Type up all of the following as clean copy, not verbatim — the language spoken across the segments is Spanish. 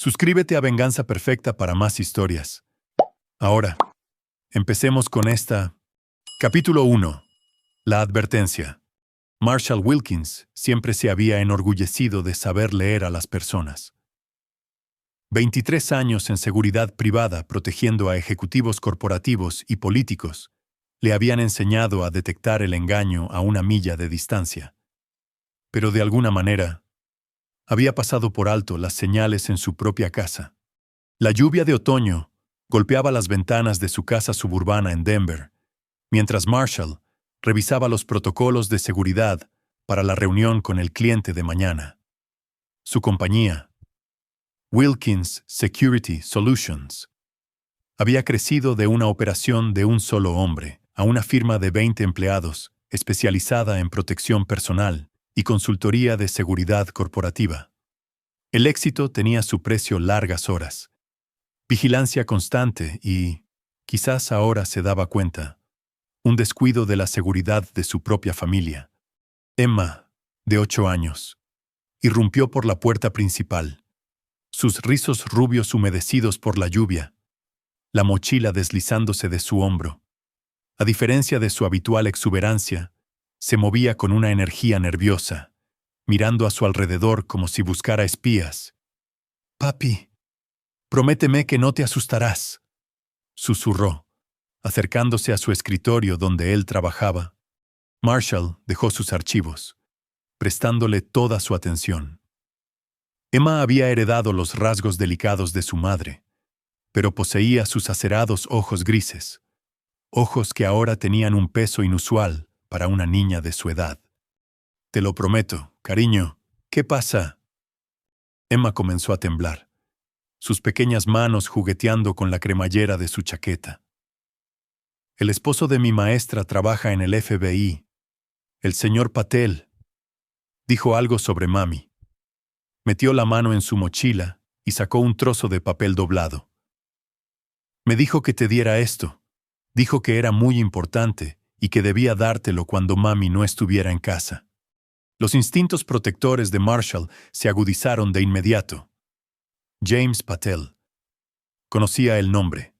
Suscríbete a Venganza Perfecta para más historias. Ahora, empecemos con esta. Capítulo 1. La advertencia. Marshall Wilkins siempre se había enorgullecido de saber leer a las personas. 23 años en seguridad privada protegiendo a ejecutivos corporativos y políticos le habían enseñado a detectar el engaño a una milla de distancia. Pero de alguna manera, había pasado por alto las señales en su propia casa. La lluvia de otoño golpeaba las ventanas de su casa suburbana en Denver, mientras Marshall revisaba los protocolos de seguridad para la reunión con el cliente de mañana. Su compañía, Wilkins Security Solutions, había crecido de una operación de un solo hombre a una firma de 20 empleados especializada en protección personal y consultoría de seguridad corporativa. El éxito tenía su precio largas horas, vigilancia constante y, quizás ahora se daba cuenta, un descuido de la seguridad de su propia familia. Emma, de 8 años, irrumpió por la puerta principal, sus rizos rubios humedecidos por la lluvia, la mochila deslizándose de su hombro. A diferencia de su habitual exuberancia, se movía con una energía nerviosa, mirando a su alrededor como si buscara espías. «Papi, prométeme que no te asustarás», susurró, acercándose a su escritorio donde él trabajaba. Marshall dejó sus archivos, prestándole toda su atención. Emma había heredado los rasgos delicados de su madre, pero poseía sus acerados ojos grises, ojos que ahora tenían un peso inusual para una niña de su edad. «Te lo prometo, cariño. ¿Qué pasa?» Emma comenzó a temblar, sus pequeñas manos jugueteando con la cremallera de su chaqueta. «El esposo de mi maestra trabaja en el FBI. El señor Patel», dijo algo sobre mami. Metió la mano en su mochila y sacó un trozo de papel doblado. «Me dijo que te diera esto. Dijo que era muy importante y que debía dártelo cuando mami no estuviera en casa». Los instintos protectores de Marshall se agudizaron de inmediato. James Patel. Conocía el nombre.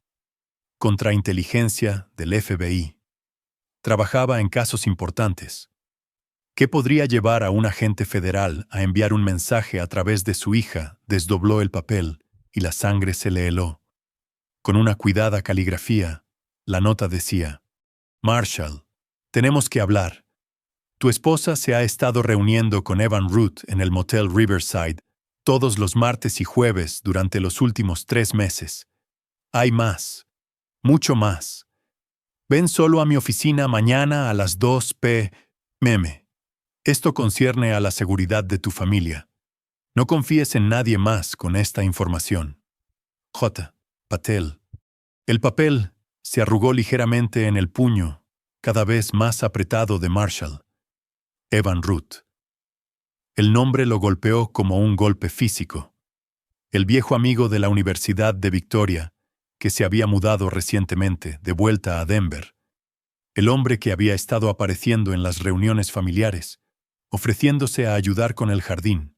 Contrainteligencia del FBI. Trabajaba en casos importantes. ¿Qué podría llevar a un agente federal a enviar un mensaje a través de su hija? Desdobló el papel y la sangre se le heló. Con una cuidada caligrafía, la nota decía: «Marshall, tenemos que hablar. Tu esposa se ha estado reuniendo con Evan Root en el Motel Riverside todos los martes y jueves durante los últimos 3 meses. Hay más, mucho más. Ven solo a mi oficina mañana a las 2 p.m. Esto concierne a la seguridad de tu familia. No confíes en nadie más con esta información. J. Patel». El papel se arrugó ligeramente en el puño, cada vez más apretado de Marshall. Evan Root. El nombre lo golpeó como un golpe físico. El viejo amigo de la Universidad de Victoria, que se había mudado recientemente de vuelta a Denver. El hombre que había estado apareciendo en las reuniones familiares, ofreciéndose a ayudar con el jardín,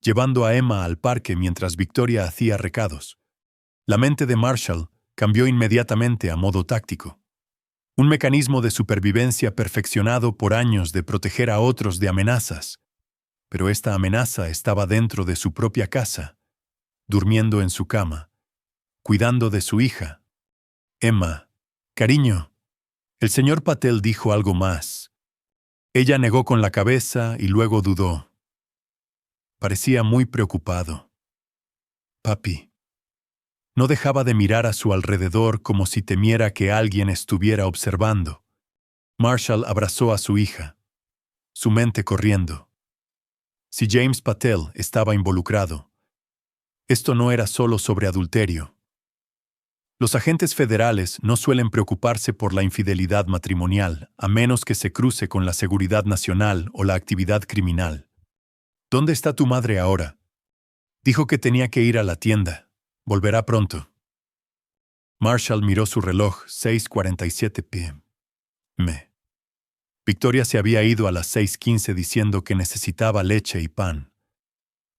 llevando a Emma al parque mientras Victoria hacía recados. La mente de Marshall cambió inmediatamente a modo táctico. Un mecanismo de supervivencia perfeccionado por años de proteger a otros de amenazas. Pero esta amenaza estaba dentro de su propia casa, durmiendo en su cama, cuidando de su hija. «Emma, cariño». El señor Patel dijo algo más. Ella negó con la cabeza y luego dudó. Parecía muy preocupado. «Papi». No dejaba de mirar a su alrededor como si temiera que alguien estuviera observando. Marshall abrazó a su hija, su mente corriendo. Si James Patel estaba involucrado, esto no era solo sobre adulterio. Los agentes federales no suelen preocuparse por la infidelidad matrimonial, a menos que se cruce con la seguridad nacional o la actividad criminal. «¿Dónde está tu madre ahora?» «Dijo que tenía que ir a la tienda. Volverá pronto». Marshall miró su reloj, 6:47 p.m. Victoria se había ido a las 6:15 diciendo que necesitaba leche y pan.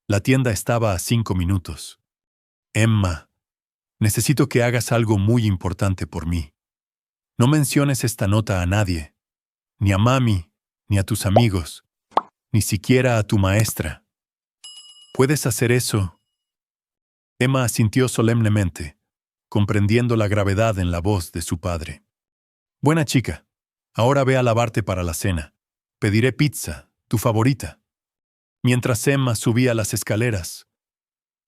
La tienda estaba a 5 minutos. Emma, necesito que hagas algo muy importante por mí. No menciones esta nota a nadie, ni a mami, ni a tus amigos, ni siquiera a tu maestra. ¿Puedes hacer eso? Emma asintió solemnemente, comprendiendo la gravedad en la voz de su padre. Buena chica, ahora ve a lavarte para la cena. Pediré pizza, tu favorita. Mientras Emma subía las escaleras,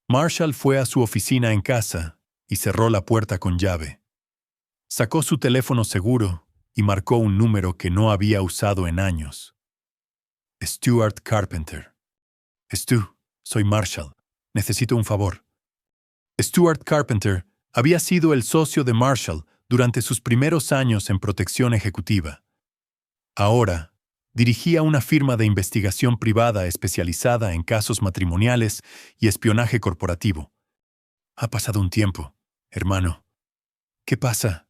Marshall fue a su oficina en casa y cerró la puerta con llave. Sacó su teléfono seguro y marcó un número que no había usado en años. Stuart Carpenter. Stu, soy Marshall. Necesito un favor. Stuart Carpenter había sido el socio de Marshall durante sus primeros años en protección ejecutiva. Ahora, dirigía una firma de investigación privada especializada en casos matrimoniales y espionaje corporativo. Ha pasado un tiempo, hermano. ¿Qué pasa?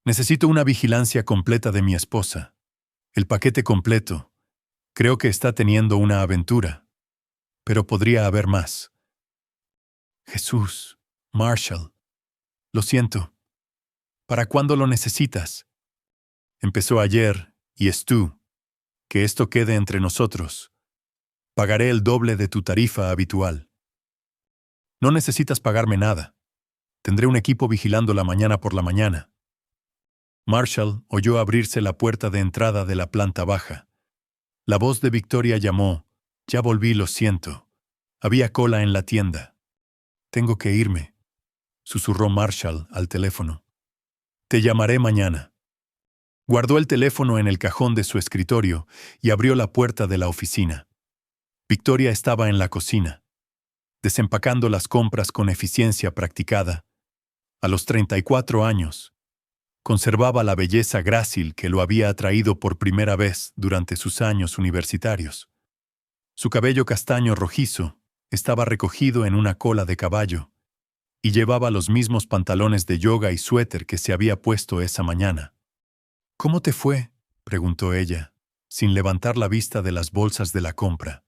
Necesito una vigilancia completa de mi esposa. El paquete completo. Creo que está teniendo una aventura. Pero podría haber más. Jesús, Marshall. Lo siento. ¿Para cuándo lo necesitas? Empezó ayer, y Stu. Que esto quede entre nosotros. Pagaré el doble de tu tarifa habitual. No necesitas pagarme nada. Tendré un equipo vigilándola mañana por la mañana. Marshall oyó abrirse la puerta de entrada de la planta baja. La voz de Victoria llamó. Ya volví, lo siento. Había cola en la tienda. Tengo que irme, susurró Marshall al teléfono. Te llamaré mañana. Guardó el teléfono en el cajón de su escritorio y abrió la puerta de la oficina. Victoria estaba en la cocina, desempacando las compras con eficiencia practicada. A los 34 años, conservaba la belleza grácil que lo había atraído por primera vez durante sus años universitarios. Su cabello castaño rojizo estaba recogido en una cola de caballo y llevaba los mismos pantalones de yoga y suéter que se había puesto esa mañana. ¿Cómo te fue?, preguntó ella, sin levantar la vista de las bolsas de la compra.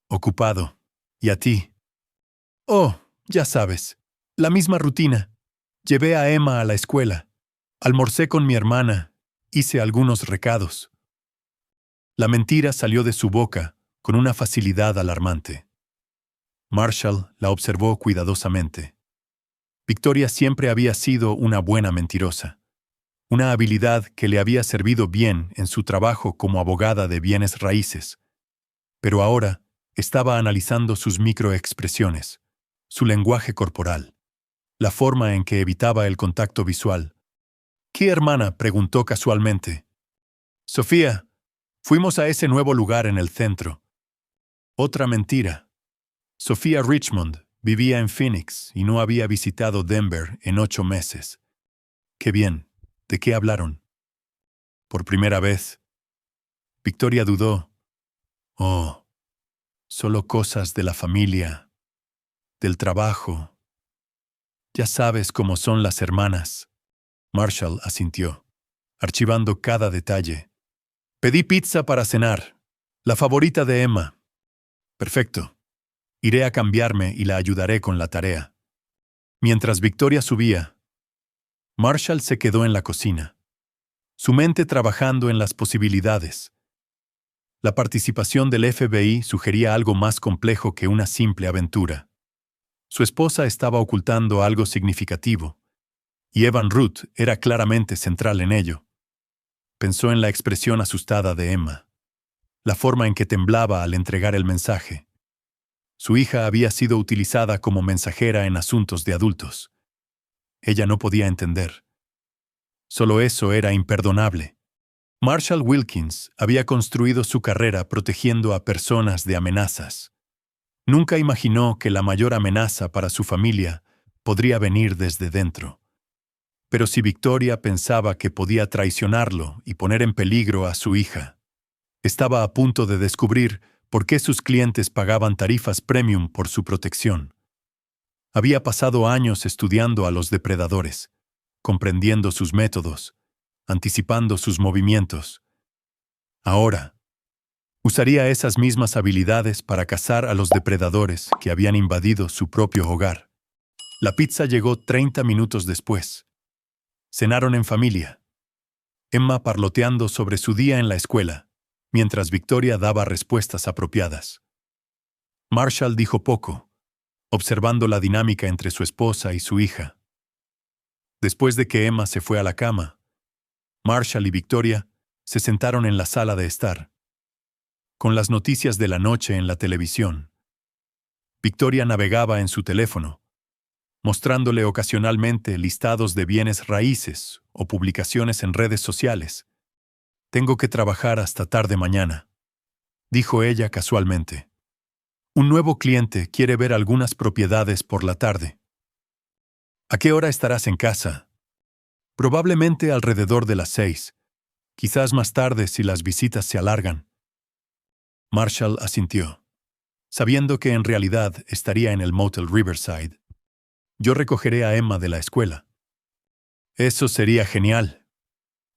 Ocupado. ¿Y a ti? Oh, ya sabes, la misma rutina. Llevé a Emma a la escuela. Almorcé con mi hermana. Hice algunos recados. La mentira salió de su boca con una facilidad alarmante. Marshall la observó cuidadosamente. Victoria siempre había sido una buena mentirosa, una habilidad que le había servido bien en su trabajo como abogada de bienes raíces. Pero ahora estaba analizando sus microexpresiones, su lenguaje corporal, la forma en que evitaba el contacto visual. ¿Qué hermana?, preguntó casualmente. Sofía, fuimos a ese nuevo lugar en el centro. Otra mentira. Sofía Richmond vivía en Phoenix y no había visitado Denver en 8 meses. Qué bien. ¿De qué hablaron? Por primera vez. Victoria dudó. Oh, solo cosas de la familia, del trabajo. Ya sabes cómo son las hermanas. Marshall asintió, archivando cada detalle. Pedí pizza para cenar, la favorita de Emma. Perfecto. Iré a cambiarme y la ayudaré con la tarea. Mientras Victoria subía, Marshall se quedó en la cocina, su mente trabajando en las posibilidades. La participación del FBI sugería algo más complejo que una simple aventura. Su esposa estaba ocultando algo significativo, y Evan Root era claramente central en ello. Pensó en la expresión asustada de Emma, la forma en que temblaba al entregar el mensaje. Su hija había sido utilizada como mensajera en asuntos de adultos. Ella no podía entender. Solo eso era imperdonable. Marshall Wilkins había construido su carrera protegiendo a personas de amenazas. Nunca imaginó que la mayor amenaza para su familia podría venir desde dentro. Pero si Victoria pensaba que podía traicionarlo y poner en peligro a su hija, estaba a punto de descubrir por qué sus clientes pagaban tarifas premium por su protección. Había pasado años estudiando a los depredadores, comprendiendo sus métodos, anticipando sus movimientos. Ahora, usaría esas mismas habilidades para cazar a los depredadores que habían invadido su propio hogar. La pizza llegó 30 minutos después. Cenaron en familia. Emma parloteando sobre su día en la escuela, mientras Victoria daba respuestas apropiadas. Marshall dijo poco, observando la dinámica entre su esposa y su hija. Después de que Emma se fue a la cama, Marshall y Victoria se sentaron en la sala de estar, con las noticias de la noche en la televisión. Victoria navegaba en su teléfono, mostrándole ocasionalmente listados de bienes raíces o publicaciones en redes sociales. «Tengo que trabajar hasta tarde mañana», dijo ella casualmente. «Un nuevo cliente quiere ver algunas propiedades por la tarde». «¿A qué hora estarás en casa?» «Probablemente alrededor de las 6. Quizás más tarde si las visitas se alargan». Marshall asintió, sabiendo que en realidad estaría en el Motel Riverside. «Yo recogeré a Emma de la escuela». «Eso sería genial.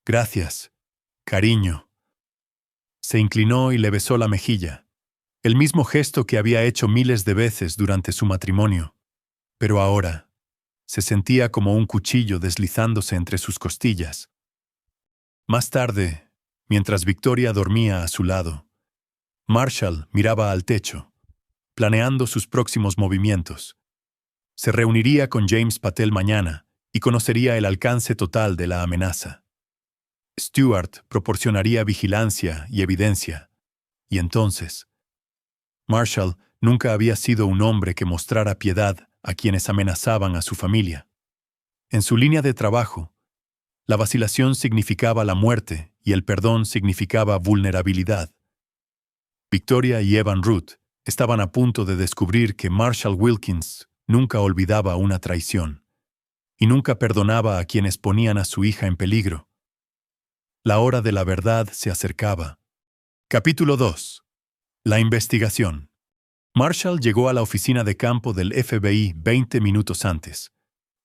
Gracias, cariño». Se inclinó y le besó la mejilla, el mismo gesto que había hecho miles de veces durante su matrimonio. Pero ahora se sentía como un cuchillo deslizándose entre sus costillas. Más tarde, mientras Victoria dormía a su lado, Marshall miraba al techo, planeando sus próximos movimientos. Se reuniría con James Patel mañana y conocería el alcance total de la amenaza. Stewart proporcionaría vigilancia y evidencia, y entonces, Marshall nunca había sido un hombre que mostrara piedad a quienes amenazaban a su familia. En su línea de trabajo, la vacilación significaba la muerte y el perdón significaba vulnerabilidad. Victoria y Evan Root estaban a punto de descubrir que Marshall Wilkins nunca olvidaba una traición y nunca perdonaba a quienes ponían a su hija en peligro. La hora de la verdad se acercaba. Capítulo 2. La investigación. Marshall llegó a la oficina de campo del FBI 20 minutos antes,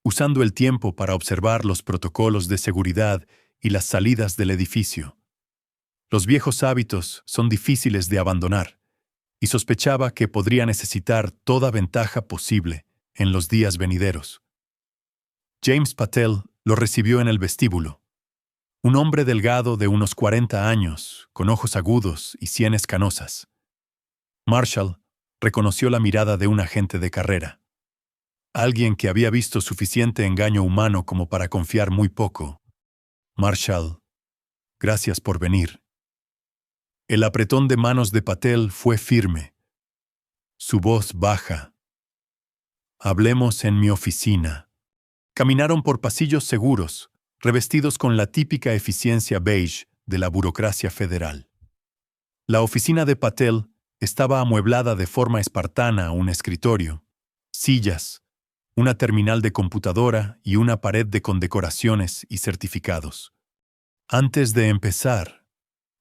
usando el tiempo para observar los protocolos de seguridad y las salidas del edificio. Los viejos hábitos son difíciles de abandonar, y sospechaba que podría necesitar toda ventaja posible en los días venideros. James Patel lo recibió en el vestíbulo. Un hombre delgado de unos 40 años, con ojos agudos y sienes canosas. Marshall reconoció la mirada de un agente de carrera. Alguien que había visto suficiente engaño humano como para confiar muy poco. «Marshall, gracias por venir». El apretón de manos de Patel fue firme. Su voz baja. «Hablemos en mi oficina». Caminaron por pasillos seguros, revestidos con la típica eficiencia beige de la burocracia federal. La oficina de Patel estaba amueblada de forma espartana: un escritorio, sillas, una terminal de computadora y una pared de condecoraciones y certificados. «Antes de empezar»,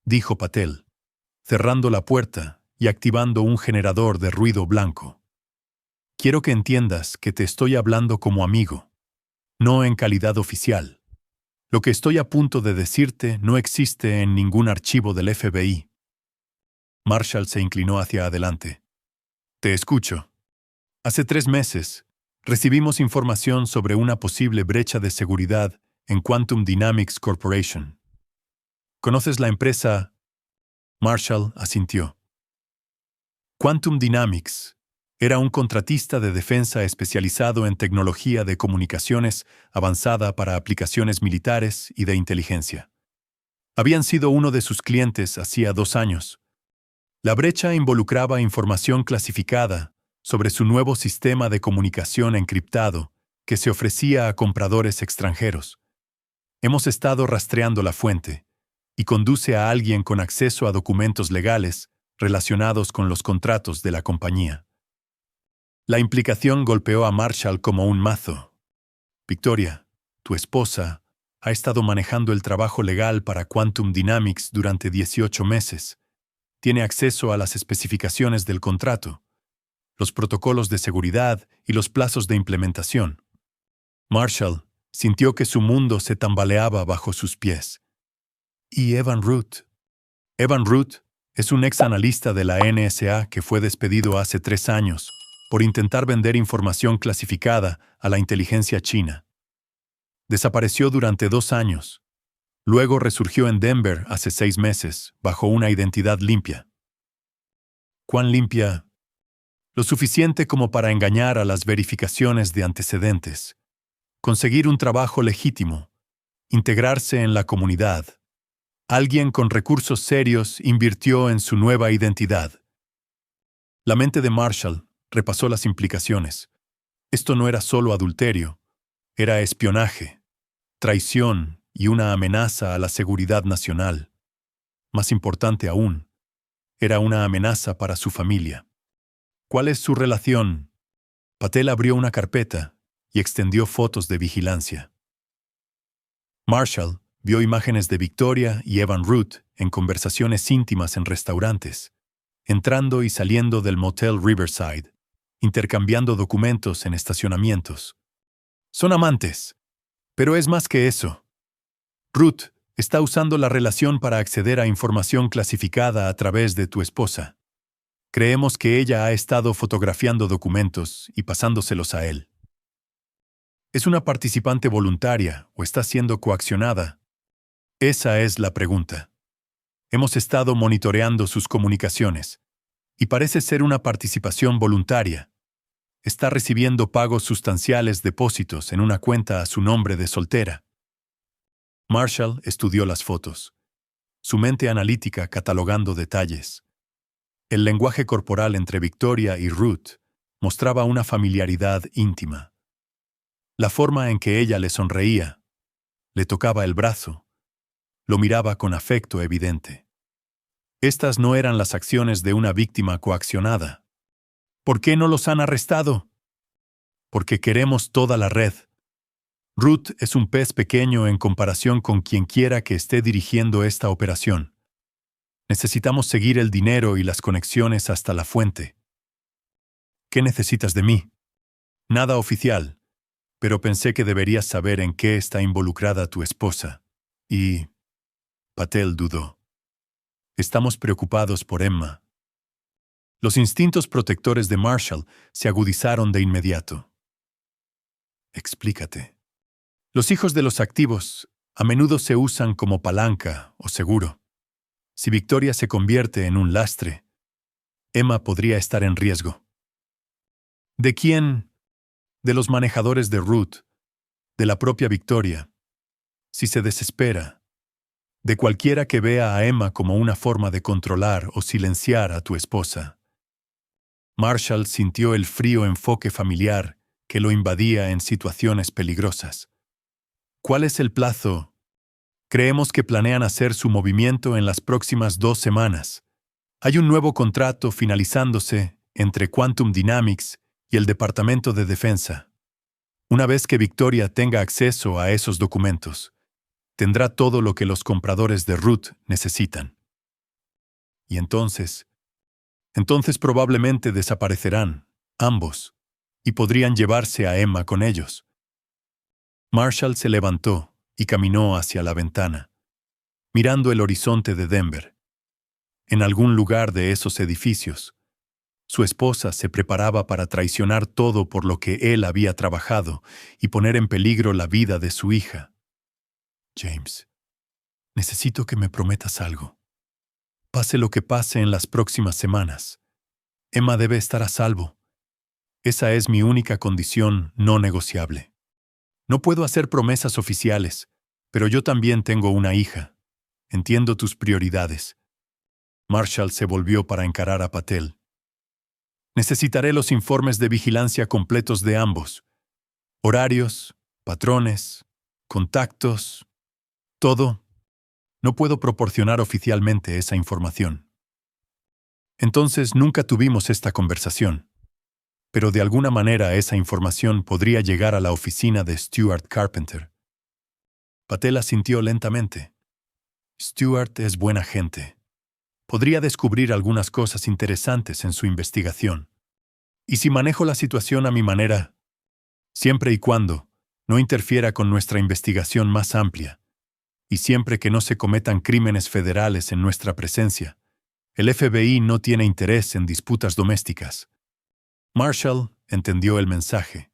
dijo Patel, cerrando la puerta y activando un generador de ruido blanco, «quiero que entiendas que te estoy hablando como amigo, no en calidad oficial. Lo que estoy a punto de decirte no existe en ningún archivo del FBI». Marshall se inclinó hacia adelante. «Te escucho. Hace 3 meses, recibimos información sobre una posible brecha de seguridad en Quantum Dynamics Corporation. ¿Conoces la empresa?» Marshall asintió. Quantum Dynamics era un contratista de defensa especializado en tecnología de comunicaciones avanzada para aplicaciones militares y de inteligencia. Habían sido uno de sus clientes hacía 2 años. La brecha involucraba información clasificada sobre su nuevo sistema de comunicación encriptado que se ofrecía a compradores extranjeros. Hemos estado rastreando la fuente y conduce a alguien con acceso a documentos legales relacionados con los contratos de la compañía. La implicación golpeó a Marshall como un mazo. «Victoria, tu esposa, ha estado manejando el trabajo legal para Quantum Dynamics durante 18 meses. Tiene acceso a las especificaciones del contrato, los protocolos de seguridad y los plazos de implementación». Marshall sintió que su mundo se tambaleaba bajo sus pies. «¿Y Evan Root?» Evan Root es un ex analista de la NSA que fue despedido hace 3 años por intentar vender información clasificada a la inteligencia china. Desapareció durante 2 años. Luego resurgió en Denver hace 6 meses, bajo una identidad limpia. ¿Cuán limpia? Lo suficiente como para engañar a las verificaciones de antecedentes, conseguir un trabajo legítimo, integrarse en la comunidad. Alguien con recursos serios invirtió en su nueva identidad. La mente de Marshall repasó las implicaciones. Esto no era solo adulterio, era espionaje, traición y una amenaza a la seguridad nacional. Más importante aún, era una amenaza para su familia. ¿Cuál es su relación? Patel abrió una carpeta y extendió fotos de vigilancia. Marshall vio imágenes de Victoria y Evan Root en conversaciones íntimas en restaurantes, entrando y saliendo del motel Riverside, intercambiando documentos en estacionamientos. Son amantes, pero es más que eso. Ruth está usando la relación para acceder a información clasificada a través de tu esposa. Creemos que ella ha estado fotografiando documentos y pasándoselos a él. ¿Es una participante voluntaria o está siendo coaccionada? Esa es la pregunta. Hemos estado monitoreando sus comunicaciones y parece ser una participación voluntaria. Está recibiendo pagos sustanciales depósitos en una cuenta a su nombre de soltera. Marshall estudió las fotos, su mente analítica catalogando detalles. El lenguaje corporal entre Victoria y Ruth mostraba una familiaridad íntima. La forma en que ella le sonreía, le tocaba el brazo, lo miraba con afecto evidente. Estas no eran las acciones de una víctima coaccionada. ¿Por qué no los han arrestado? Porque queremos toda la red. Ruth es un pez pequeño en comparación con quien quiera que esté dirigiendo esta operación. Necesitamos seguir el dinero y las conexiones hasta la fuente. ¿Qué necesitas de mí? Nada oficial, pero pensé que deberías saber en qué está involucrada tu esposa. Y... Patel dudó. Estamos preocupados por Emma. Los instintos protectores de Marshall se agudizaron de inmediato. Explícate. Los hijos de los activos a menudo se usan como palanca o seguro. Si Victoria se convierte en un lastre, Emma podría estar en riesgo. ¿De quién? De los manejadores de Ruth, de la propia Victoria. Si se desespera, de cualquiera que vea a Emma como una forma de controlar o silenciar a tu esposa. Marshall sintió el frío enfoque familiar que lo invadía en situaciones peligrosas. ¿Cuál es el plazo? Creemos que planean hacer su movimiento en las próximas 2 semanas. Hay un nuevo contrato finalizándose entre Quantum Dynamics y el Departamento de Defensa. Una vez que Victoria tenga acceso a esos documentos, tendrá todo lo que los compradores de Ruth necesitan. Y entonces probablemente desaparecerán, ambos, y podrían llevarse a Emma con ellos. Marshall se levantó y caminó hacia la ventana, mirando el horizonte de Denver. En algún lugar de esos edificios, su esposa se preparaba para traicionar todo por lo que él había trabajado y poner en peligro la vida de su hija. James, necesito que me prometas algo. Pase lo que pase en las próximas semanas, Emma debe estar a salvo. Esa es mi única condición no negociable. No puedo hacer promesas oficiales, pero yo también tengo una hija. Entiendo tus prioridades. Marshall se volvió para encarar a Patel. Necesitaré los informes de vigilancia completos de ambos. Horarios, patrones, contactos, todo. No puedo proporcionar oficialmente esa información. Entonces nunca tuvimos esta conversación. Pero de alguna manera esa información podría llegar a la oficina de Stuart Carpenter. Patel asintió lentamente. Stuart es buena gente. Podría descubrir algunas cosas interesantes en su investigación. ¿Y si manejo la situación a mi manera? Siempre y cuando no interfiera con nuestra investigación más amplia, y siempre que no se cometan crímenes federales en nuestra presencia, el FBI no tiene interés en disputas domésticas. Marshall entendió el mensaje.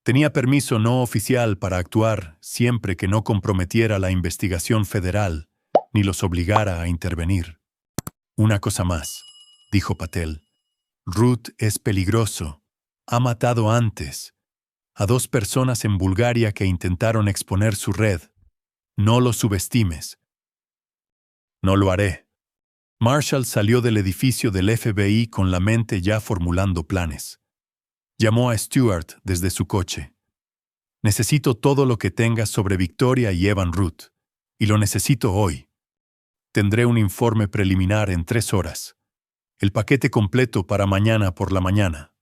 Tenía permiso no oficial para actuar siempre que no comprometiera la investigación federal ni los obligara a intervenir. Una cosa más, dijo Patel. Ruth es peligroso. Ha matado antes a 2 personas en Bulgaria que intentaron exponer su red. No lo subestimes. No lo haré. Marshall salió del edificio del FBI con la mente ya formulando planes. Llamó a Stewart desde su coche. Necesito todo lo que tengas sobre Victoria y Evan Root, y lo necesito hoy. Tendré un informe preliminar en 3 horas. El paquete completo para mañana por la mañana.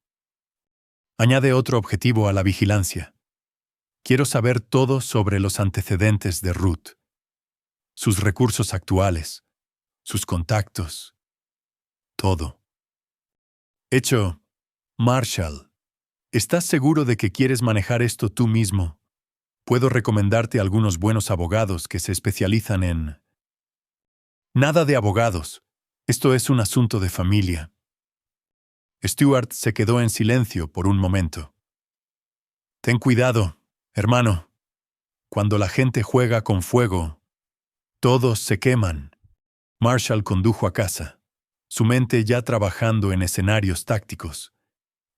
Añade otro objetivo a la vigilancia. Quiero saber todo sobre los antecedentes de Ruth, sus recursos actuales, sus contactos, todo. Hecho, Marshall, ¿estás seguro de que quieres manejar esto tú mismo? Puedo recomendarte algunos buenos abogados que se especializan en... Nada de abogados. Esto es un asunto de familia. Stewart se quedó en silencio por un momento. Ten cuidado, hermano. Cuando la gente juega con fuego, todos se queman. Marshall condujo a casa, su mente ya trabajando en escenarios tácticos.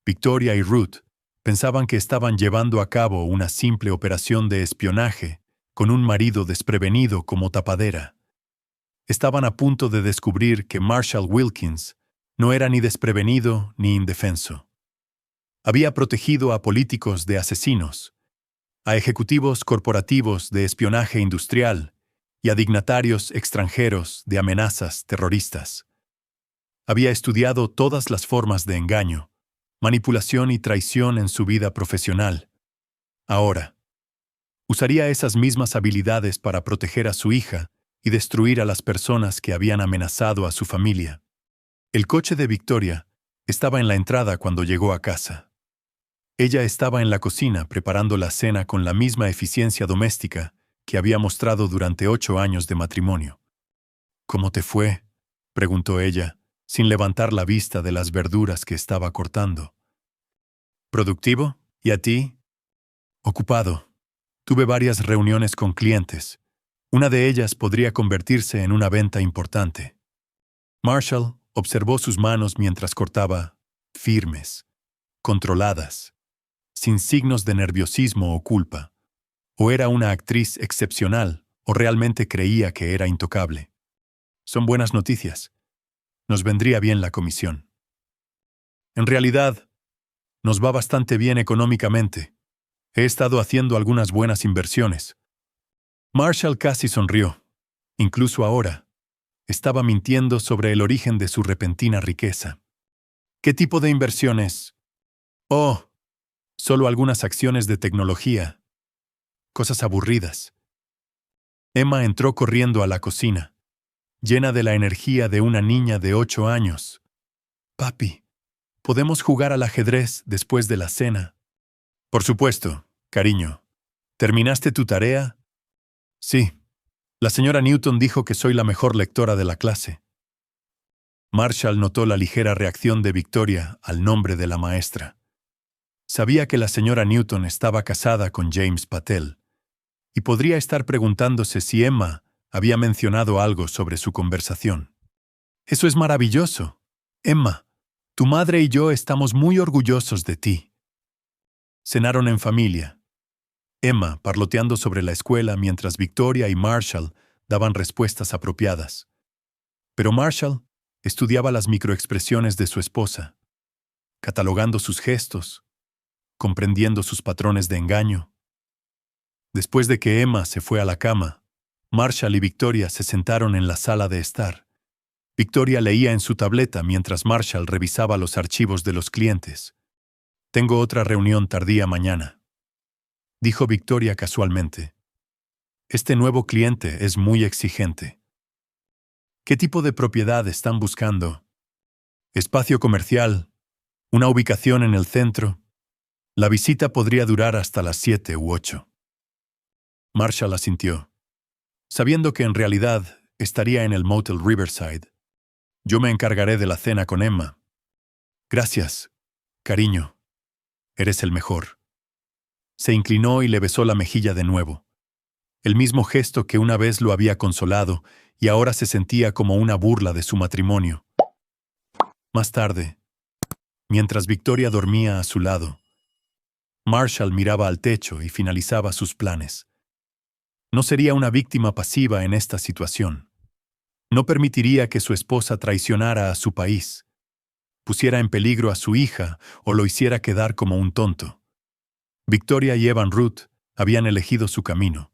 Victoria y Ruth pensaban que estaban llevando a cabo una simple operación de espionaje con un marido desprevenido como tapadera. Estaban a punto de descubrir que Marshall Wilkins no era ni desprevenido ni indefenso. Había protegido a políticos de asesinos, a ejecutivos corporativos de espionaje industrial y a dignatarios extranjeros de amenazas terroristas. Había estudiado todas las formas de engaño, manipulación y traición en su vida profesional. Ahora, usaría esas mismas habilidades para proteger a su hija y destruir a las personas que habían amenazado a su familia. El coche de Victoria estaba en la entrada cuando llegó a casa. Ella estaba en la cocina preparando la cena con la misma eficiencia doméstica que había mostrado durante 8 años de matrimonio. ¿Cómo te fue?, preguntó ella, sin levantar la vista de las verduras que estaba cortando. ¿Productivo? ¿Y a ti? Ocupado. Tuve varias reuniones con clientes. Una de ellas podría convertirse en una venta importante. Marshall observó sus manos mientras cortaba, firmes, controladas, sin signos de nerviosismo o culpa. O era una actriz excepcional, o realmente creía que era intocable. Son buenas noticias. Nos vendría bien la comisión. En realidad, nos va bastante bien económicamente. He estado haciendo algunas buenas inversiones. Marshall casi sonrió. Incluso ahora, estaba mintiendo sobre el origen de su repentina riqueza. ¿Qué tipo de inversiones? Oh, solo algunas acciones de tecnología. Cosas aburridas. Emma entró corriendo a la cocina, llena de la energía de una niña de 8 años. Papi, ¿podemos jugar al ajedrez después de la cena? Por supuesto, cariño. ¿Terminaste tu tarea? Sí. La señora Newton dijo que soy la mejor lectora de la clase. Marshall notó la ligera reacción de Victoria al nombre de la maestra. Sabía que la señora Newton estaba casada con James Patel, y podría estar preguntándose si Emma había mencionado algo sobre su conversación. Eso es maravilloso. Emma, tu madre y yo estamos muy orgullosos de ti. Cenaron en familia. Emma parloteando sobre la escuela mientras Victoria y Marshall daban respuestas apropiadas. Pero Marshall estudiaba las microexpresiones de su esposa, catalogando sus gestos, comprendiendo sus patrones de engaño. Después de que Emma se fue a la cama, Marshall y Victoria se sentaron en la sala de estar. Victoria leía en su tableta mientras Marshall revisaba los archivos de los clientes. Tengo otra reunión tardía mañana, dijo Victoria casualmente. Este nuevo cliente es muy exigente. ¿Qué tipo de propiedad están buscando? Espacio comercial, una ubicación en el centro. La visita podría durar hasta las 7 u 8. Marshall asintió, sabiendo que en realidad estaría en el Motel Riverside. Yo me encargaré de la cena con Emma. Gracias, Cariño, eres el mejor. Se inclinó y le besó la mejilla de nuevo. El mismo gesto que una vez lo había consolado y ahora se sentía como una burla de su matrimonio. Más tarde, mientras Victoria dormía a su lado, Marshall miraba al techo y finalizaba sus planes. No sería una víctima pasiva en esta situación. No permitiría que su esposa traicionara a su país, pusiera en peligro a su hija o lo hiciera quedar como un tonto. Victoria y Evan Root habían elegido su camino.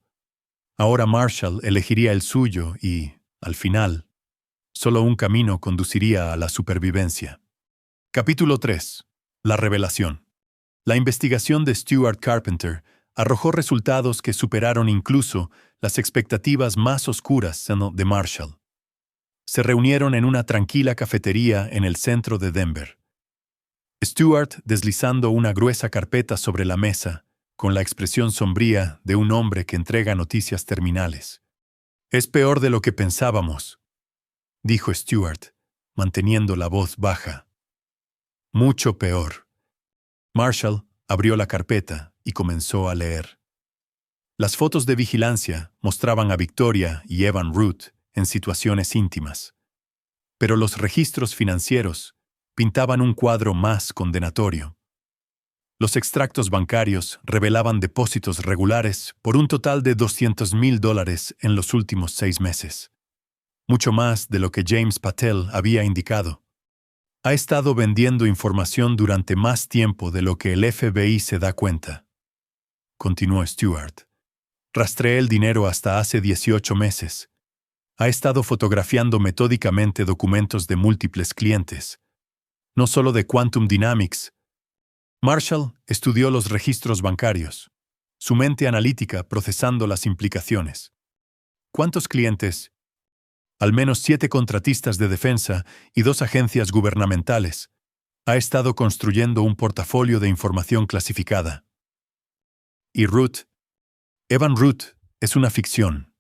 Ahora Marshall elegiría el suyo y, al final, solo un camino conduciría a la supervivencia. Capítulo 3. La revelación. La investigación de Stuart Carpenter arrojó resultados que superaron incluso las expectativas más oscuras de Marshall. Se reunieron en una tranquila cafetería en el centro de Denver. Stuart deslizando una gruesa carpeta sobre la mesa, con la expresión sombría de un hombre que entrega noticias terminales. «Es peor de lo que pensábamos», dijo Stuart, manteniendo la voz baja. «Mucho peor». Marshall abrió la carpeta y comenzó a leer. Las fotos de vigilancia mostraban a Victoria y Evan Root en situaciones íntimas. Pero los registros financieros pintaban un cuadro más condenatorio. Los extractos bancarios revelaban depósitos regulares por un total de $200,000 en los últimos 6 meses. Mucho más de lo que James Patel había indicado. Ha estado vendiendo información durante más tiempo de lo que el FBI se da cuenta. Continuó Stuart. Rastreé el dinero hasta hace 18 meses. Ha estado fotografiando metódicamente documentos de múltiples clientes, no solo de Quantum Dynamics. Marshall estudió los registros bancarios, su mente analítica procesando las implicaciones. ¿Cuántos clientes? Al menos 7 contratistas de defensa y 2 agencias gubernamentales. Ha estado construyendo un portafolio de información clasificada. Y Root, Evan Root, es una ficción.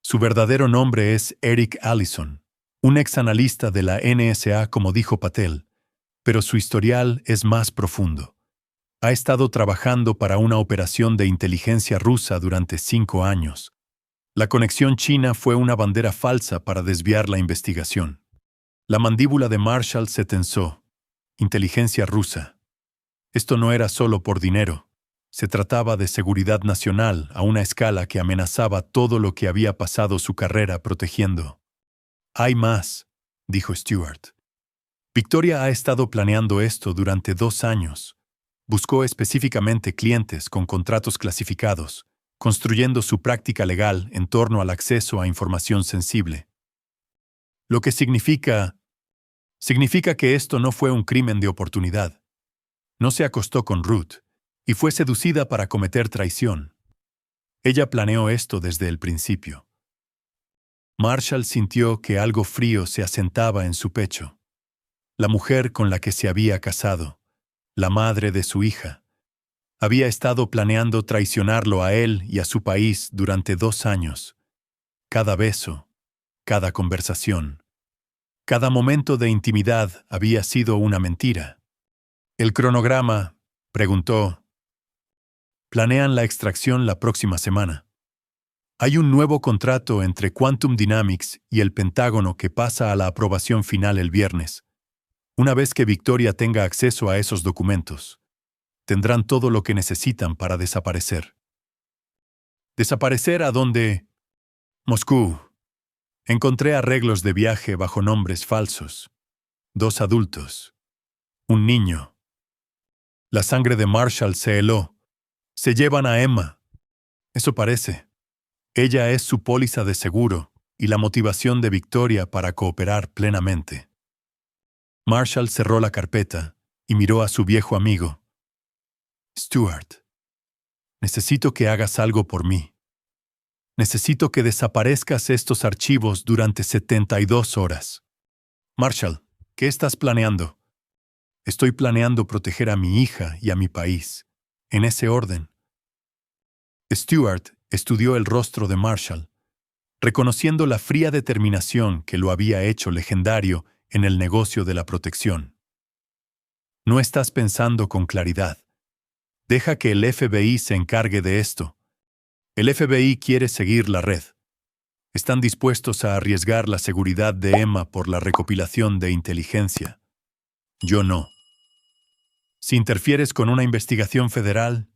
Su verdadero nombre es Eric Allison, un ex analista de la NSA, como dijo Patel, pero su historial es más profundo. Ha estado trabajando para una operación de inteligencia rusa durante 5 años. La conexión china fue una bandera falsa para desviar la investigación. La mandíbula de Marshall se tensó. Inteligencia rusa. Esto no era solo por dinero. Se trataba de seguridad nacional a una escala que amenazaba todo lo que había pasado su carrera protegiendo. «Hay más», dijo Stuart. «Victoria ha estado planeando esto durante 2 años. Buscó específicamente clientes con contratos clasificados, construyendo su práctica legal en torno al acceso a información sensible. Lo que significa que esto no fue un crimen de oportunidad. No se acostó con Ruth y fue seducida para cometer traición. Ella planeó esto desde el principio». Marshall sintió que algo frío se asentaba en su pecho. La mujer con la que se había casado, la madre de su hija, había estado planeando traicionarlo a él y a su país durante 2 años. Cada beso, cada conversación, cada momento de intimidad había sido una mentira. «¿El cronograma?», preguntó. «Planean la extracción la próxima semana. Hay un nuevo contrato entre Quantum Dynamics y el Pentágono que pasa a la aprobación final el viernes. Una vez que Victoria tenga acceso a esos documentos, tendrán todo lo que necesitan para desaparecer». «¿Desaparecer a dónde?» «Moscú. Encontré arreglos de viaje bajo nombres falsos. 2 adultos. Un niño». La sangre de Marshall se heló. «Se llevan a Emma». «Eso parece. Ella es su póliza de seguro y la motivación de Victoria para cooperar plenamente». Marshall cerró la carpeta y miró a su viejo amigo. «Stuart, necesito que hagas algo por mí. Necesito que desaparezcas estos archivos durante 72 horas. Marshall, ¿qué estás planeando?» «Estoy planeando proteger a mi hija y a mi país. En ese orden». Stuart estudió el rostro de Marshall, reconociendo la fría determinación que lo había hecho legendario en el negocio de la protección. No estás pensando con claridad. Deja que el FBI se encargue de esto. El FBI quiere seguir la red. Están dispuestos a arriesgar la seguridad de Emma por la recopilación de inteligencia. Yo no. Si interfieres con una investigación federal,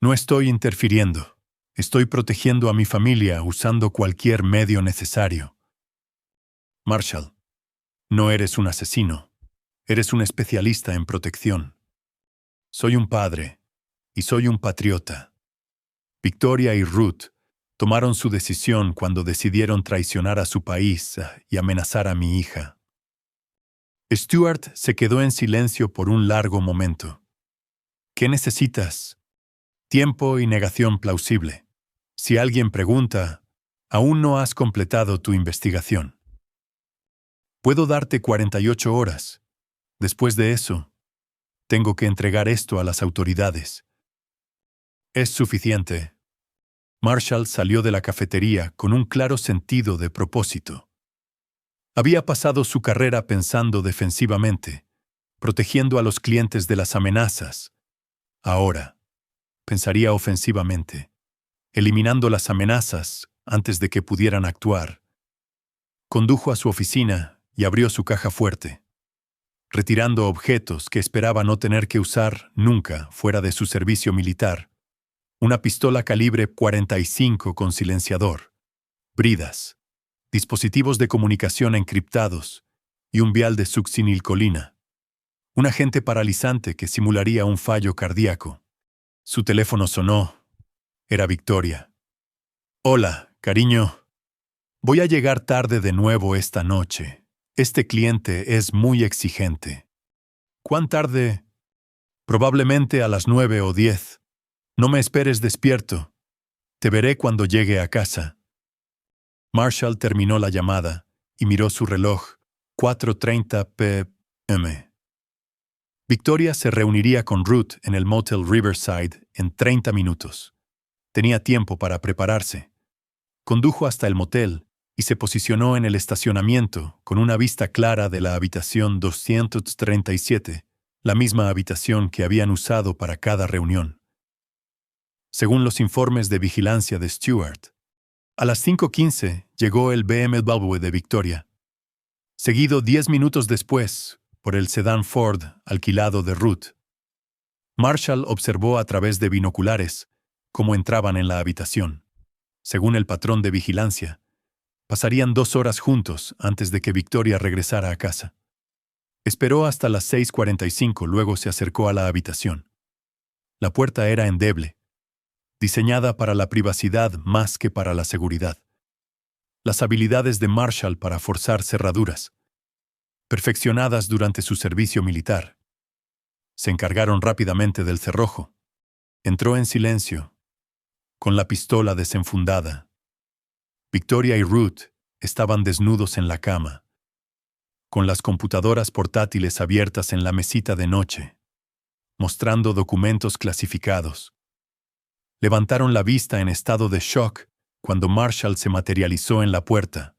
no estoy interfiriendo. Estoy protegiendo a mi familia usando cualquier medio necesario. Marshall, no eres un asesino. Eres un especialista en protección. Soy un padre y soy un patriota. Victoria y Ruth tomaron su decisión cuando decidieron traicionar a su país y amenazar a mi hija. Stuart se quedó en silencio por un largo momento. ¿Qué necesitas? Tiempo y negación plausible. Si alguien pregunta, aún no has completado tu investigación. Puedo darte 48 horas. Después de eso, tengo que entregar esto a las autoridades. Es suficiente. Marshall salió de la cafetería con un claro sentido de propósito. Había pasado su carrera pensando defensivamente, protegiendo a los clientes de las amenazas. Ahora, pensaría ofensivamente, eliminando las amenazas antes de que pudieran actuar. Condujo a su oficina y abrió su caja fuerte, retirando objetos que esperaba no tener que usar nunca fuera de su servicio militar. Una pistola calibre .45 con silenciador, bridas, dispositivos de comunicación encriptados y un vial de succinilcolina. Un agente paralizante que simularía un fallo cardíaco. Su teléfono sonó. Era Victoria. Hola, cariño. Voy a llegar tarde de nuevo esta noche. Este cliente es muy exigente. ¿Cuán tarde? Probablemente a las 9 o 10. No me esperes despierto. Te veré cuando llegue a casa. Marshall terminó la llamada y miró su reloj. 4:30 p.m. Victoria se reuniría con Ruth en el Motel Riverside en 30 minutos. Tenía tiempo para prepararse. Condujo hasta el motel y se posicionó en el estacionamiento con una vista clara de la habitación 237, la misma habitación que habían usado para cada reunión. Según los informes de vigilancia de Stuart, a las 5:15 llegó el BMW de Victoria, seguido 10 minutos después por el sedán Ford alquilado de Ruth. Marshall observó a través de binoculares cómo entraban en la habitación. Según el patrón de vigilancia, pasarían 2 horas juntos antes de que Victoria regresara a casa. Esperó hasta las 6:45, luego se acercó a la habitación. La puerta era endeble, diseñada para la privacidad más que para la seguridad. Las habilidades de Marshall para forzar cerraduras, perfeccionadas durante su servicio militar. Se encargaron rápidamente del cerrojo. Entró en silencio, con la pistola desenfundada. Victoria y Ruth estaban desnudos en la cama, con las computadoras portátiles abiertas en la mesita de noche, mostrando documentos clasificados. Levantaron la vista en estado de shock cuando Marshall se materializó en la puerta.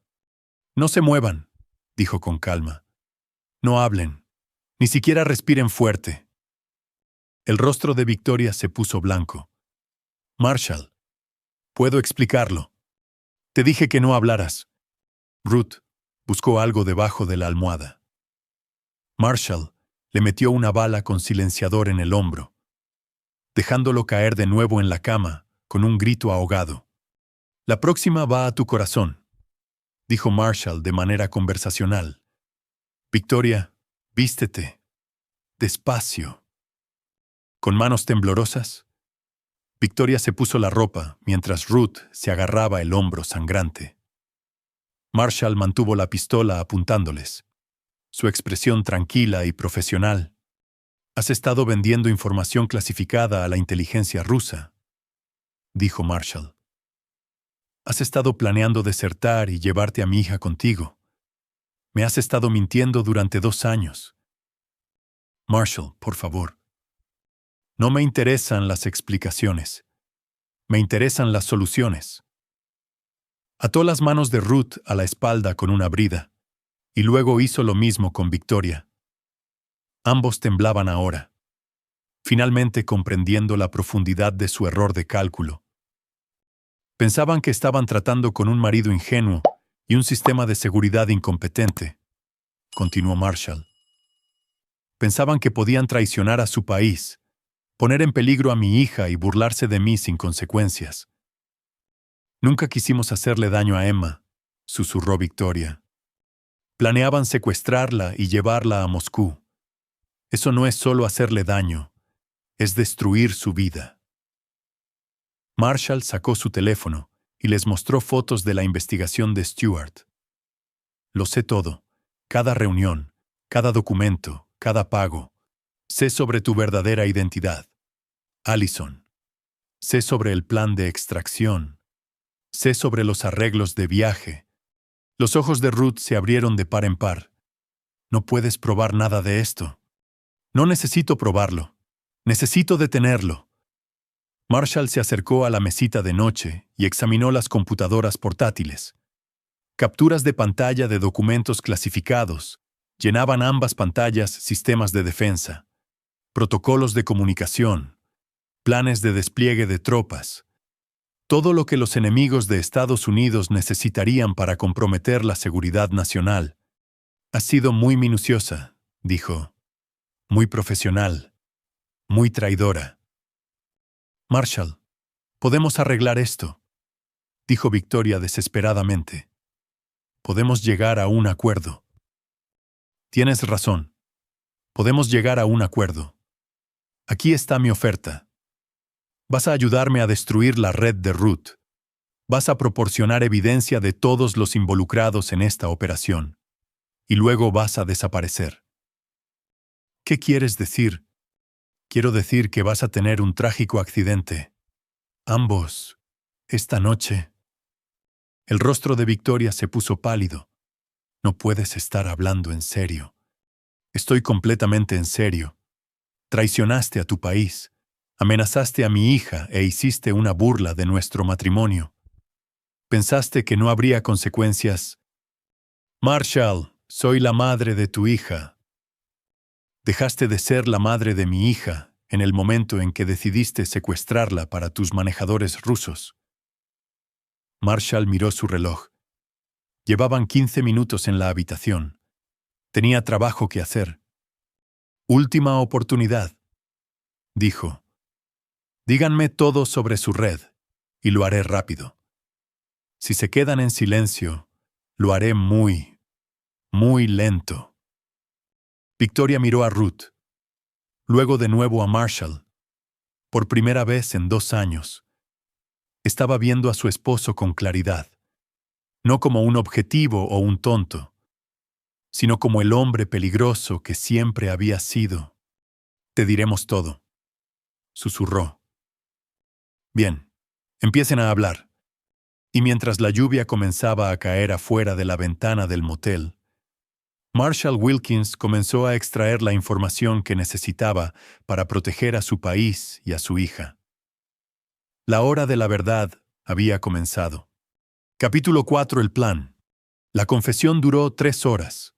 «No se muevan», dijo con calma. «No hablen, ni siquiera respiren fuerte». El rostro de Victoria se puso blanco. «Marshall, puedo explicarlo. Te dije que no hablaras». Ruth buscó algo debajo de la almohada. Marshall le metió una bala con silenciador en el hombro, dejándolo caer de nuevo en la cama con un grito ahogado. «La próxima va a tu corazón», dijo Marshall de manera conversacional. «Victoria, vístete. Despacio». Con manos temblorosas, Victoria se puso la ropa mientras Ruth se agarraba el hombro sangrante. Marshall mantuvo la pistola apuntándoles, su expresión tranquila y profesional. «Has estado vendiendo información clasificada a la inteligencia rusa», dijo Marshall. «Has estado planeando desertar y llevarte a mi hija contigo. Me has estado mintiendo durante 2 años. Marshall, por favor. No me interesan las explicaciones. Me interesan las soluciones». Ató las manos de Ruth a la espalda con una brida, y luego hizo lo mismo con Victoria. Ambos temblaban ahora, finalmente comprendiendo la profundidad de su error de cálculo. Pensaban que estaban tratando con un marido ingenuo y un sistema de seguridad incompetente, continuó Marshall. Pensaban que podían traicionar a su país, poner en peligro a mi hija y burlarse de mí sin consecuencias. Nunca quisimos hacerle daño a Emma, susurró Victoria. Planeaban secuestrarla y llevarla a Moscú. Eso no es solo hacerle daño, es destruir su vida. Marshall sacó su teléfono y les mostró fotos de la investigación de Stewart. Lo sé todo, cada reunión, cada documento, cada pago. Sé sobre tu verdadera identidad, Allison. Sé sobre el plan de extracción. Sé sobre los arreglos de viaje. Los ojos de Ruth se abrieron de par en par. No puedes probar nada de esto. No necesito probarlo. Necesito detenerlo. Marshall se acercó a la mesita de noche y examinó las computadoras portátiles. Capturas de pantalla de documentos clasificados llenaban ambas pantallas sistemas de defensa, protocolos de comunicación, planes de despliegue de tropas, todo lo que los enemigos de Estados Unidos necesitarían para comprometer la seguridad nacional. Ha sido muy minuciosa, dijo. Muy profesional. Muy traidora. Marshall, podemos arreglar esto, dijo Victoria desesperadamente. Podemos llegar a un acuerdo. Tienes razón. Podemos llegar a un acuerdo. Aquí está mi oferta. Vas a ayudarme a destruir la red de Ruth. Vas a proporcionar evidencia de todos los involucrados en esta operación. Y luego vas a desaparecer. ¿Qué quieres decir? Quiero decir que vas a tener un trágico accidente. Ambos. Esta noche. El rostro de Victoria se puso pálido. No puedes estar hablando en serio. Estoy completamente en serio. Traicionaste a tu país. Amenazaste a mi hija e hiciste una burla de nuestro matrimonio. Pensaste que no habría consecuencias. Marshall, soy la madre de tu hija. Dejaste de ser la madre de mi hija en el momento en que decidiste secuestrarla para tus manejadores rusos. Marshall miró su reloj. Llevaban 15 minutos en la habitación. Tenía trabajo que hacer. Última oportunidad, dijo. Díganme todo sobre su red, y lo haré rápido. Si se quedan en silencio, lo haré muy, muy lento. Victoria miró a Ruth, luego de nuevo a Marshall. Por primera vez en 2 años, estaba viendo a su esposo con claridad, no como un objetivo o un tonto, sino como el hombre peligroso que siempre había sido. Te diremos todo, susurró. Bien, empiecen a hablar. Y mientras la lluvia comenzaba a caer afuera de la ventana del motel, Marshall Wilkins comenzó a extraer la información que necesitaba para proteger a su país y a su hija. La hora de la verdad había comenzado. Capítulo 4. El plan. La confesión duró 3 horas.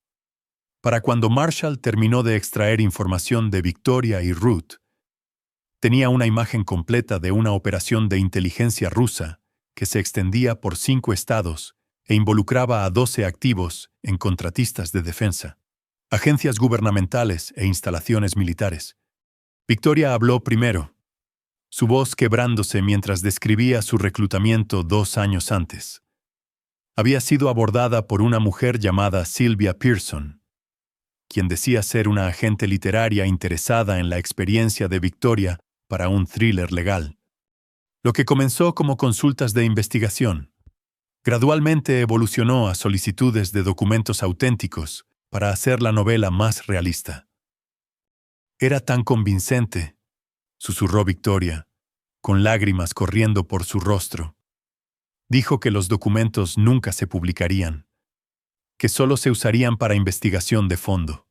Para cuando Marshall terminó de extraer información de Victoria y Ruth, tenía una imagen completa de una operación de inteligencia rusa que se extendía por 5 estados e involucraba a 12 activos en contratistas de defensa, agencias gubernamentales e instalaciones militares. Victoria habló primero, su voz quebrándose mientras describía su reclutamiento 2 años antes. Había sido abordada por una mujer llamada Sylvia Pearson, quien decía ser una agente literaria interesada en la experiencia de Victoria para un thriller legal. Lo que comenzó como consultas de investigación, gradualmente evolucionó a solicitudes de documentos auténticos para hacer la novela más realista. Era tan convincente, susurró Victoria, con lágrimas corriendo por su rostro. Dijo que los documentos nunca se publicarían, que solo se usarían para investigación de fondo.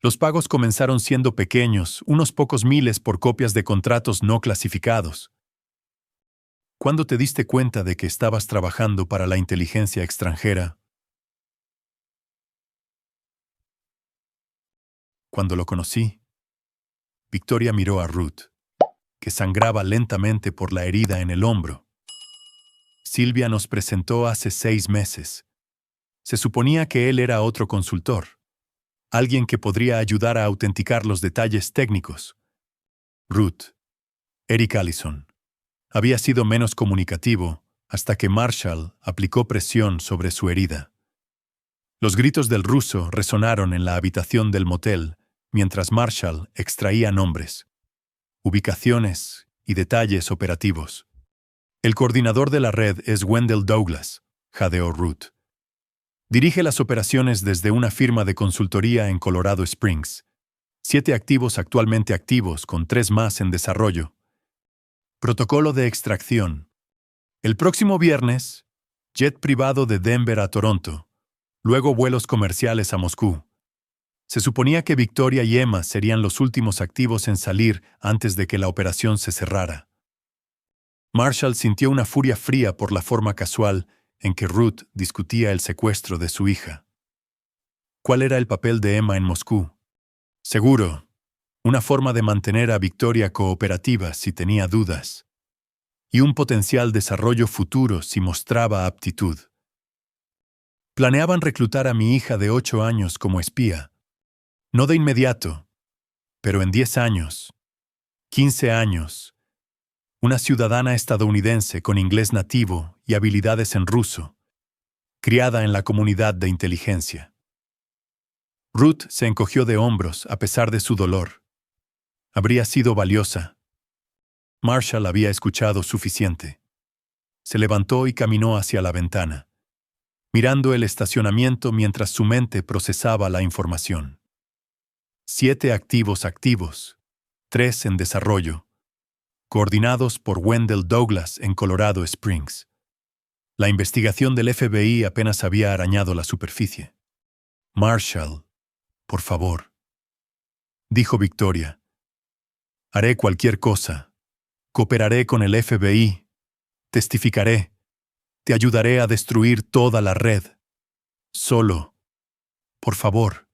Los pagos comenzaron siendo pequeños, unos pocos miles por copias de contratos no clasificados. ¿Cuándo te diste cuenta de que estabas trabajando para la inteligencia extranjera? Cuando lo conocí, Victoria miró a Ruth, que sangraba lentamente por la herida en el hombro. Sylvia nos presentó hace 6 meses. Se suponía que él era otro consultor, alguien que podría ayudar a autenticar los detalles técnicos. Ruth, Eric Allison, había sido menos comunicativo hasta que Marshall aplicó presión sobre su herida. Los gritos del ruso resonaron en la habitación del motel mientras Marshall extraía nombres, ubicaciones y detalles operativos. El coordinador de la red es Wendell Douglas, jadeó Ruth. Dirige las operaciones desde una firma de consultoría en Colorado Springs. 7 activos actualmente activos, con 3 más en desarrollo. Protocolo de extracción. El próximo viernes, jet privado de Denver a Toronto, luego vuelos comerciales a Moscú. Se suponía que Victoria y Emma serían los últimos activos en salir antes de que la operación se cerrara. Marshall sintió una furia fría por la forma casual en que Ruth discutía el secuestro de su hija. ¿Cuál era el papel de Emma en Moscú? Seguro, una forma de mantener a Victoria cooperativa si tenía dudas, y un potencial desarrollo futuro si mostraba aptitud. Planeaban reclutar a mi hija de 8 años como espía. No de inmediato, pero en 10 años, 15 años, una ciudadana estadounidense con inglés nativo y habilidades en ruso, criada en la comunidad de inteligencia. Ruth se encogió de hombros a pesar de su dolor. Habría sido valiosa. Marshall había escuchado suficiente. Se levantó y caminó hacia la ventana, mirando el estacionamiento mientras su mente procesaba la información. 7 activos, 3 en desarrollo, coordinados por Wendell Douglas en Colorado Springs. La investigación del FBI apenas había arañado la superficie. Marshall, por favor, dijo Victoria. Haré cualquier cosa. Cooperaré con el FBI. Testificaré. Te ayudaré a destruir toda la red. Solo, por favor,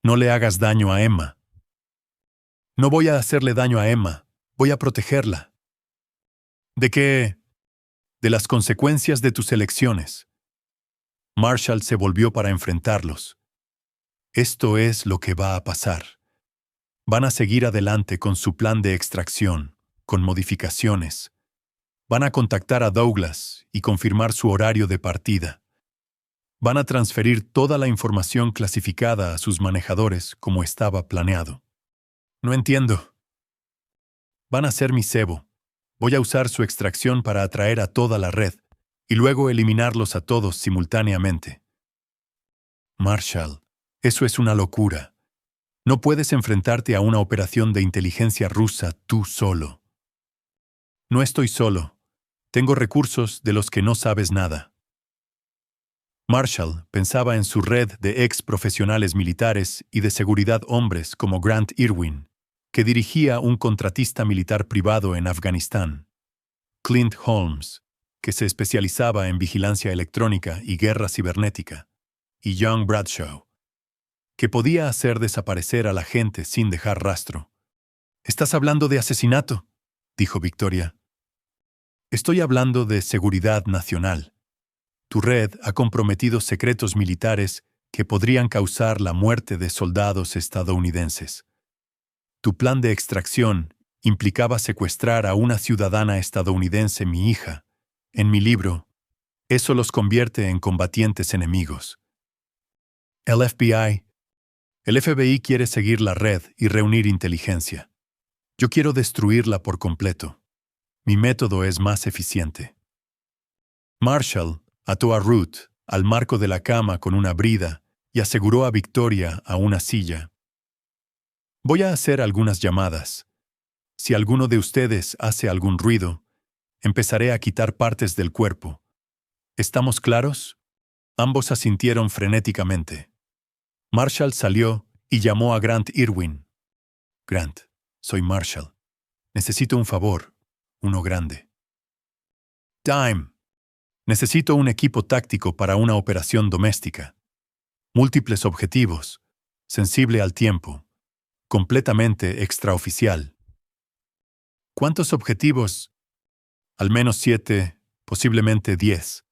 no le hagas daño a Emma. No voy a hacerle daño a Emma. Voy a protegerla. ¿De qué? De las consecuencias de tus elecciones. Marshall se volvió para enfrentarlos. Esto es lo que va a pasar. Van a seguir adelante con su plan de extracción, con modificaciones. Van a contactar a Douglas y confirmar su horario de partida. Van a transferir toda la información clasificada a sus manejadores como estaba planeado. No entiendo. Van a ser mi cebo. Voy a usar su extracción para atraer a toda la red y luego eliminarlos a todos simultáneamente. Marshall, eso es una locura. No puedes enfrentarte a una operación de inteligencia rusa tú solo. No estoy solo. Tengo recursos de los que no sabes nada. Marshall pensaba en su red de ex profesionales militares y de seguridad hombres como Grant Irwin, que dirigía un contratista militar privado en Afganistán, Clint Holmes, que se especializaba en vigilancia electrónica y guerra cibernética, y Young Bradshaw, que podía hacer desaparecer a la gente sin dejar rastro. «¿Estás hablando de asesinato?», dijo Victoria. «Estoy hablando de seguridad nacional. Tu red ha comprometido secretos militares que podrían causar la muerte de soldados estadounidenses. Tu plan de extracción implicaba secuestrar a una ciudadana estadounidense, mi hija. En mi libro, eso los convierte en combatientes enemigos. El FBI quiere seguir la red y reunir inteligencia. Yo quiero destruirla por completo. Mi método es más eficiente». Marshall ató a Ruth al marco de la cama con una brida y aseguró a Victoria a una silla. «Voy a hacer algunas llamadas. Si alguno de ustedes hace algún ruido, empezaré a quitar partes del cuerpo. ¿Estamos claros?» Ambos asintieron frenéticamente. Marshall salió y llamó a Grant Irwin. «Grant, soy Marshall. Necesito un favor, uno grande». «Time. Necesito un equipo táctico para una operación doméstica. Múltiples objetivos, sensible al tiempo, completamente extraoficial. ¿Cuántos objetivos? Al menos 7, posiblemente 10.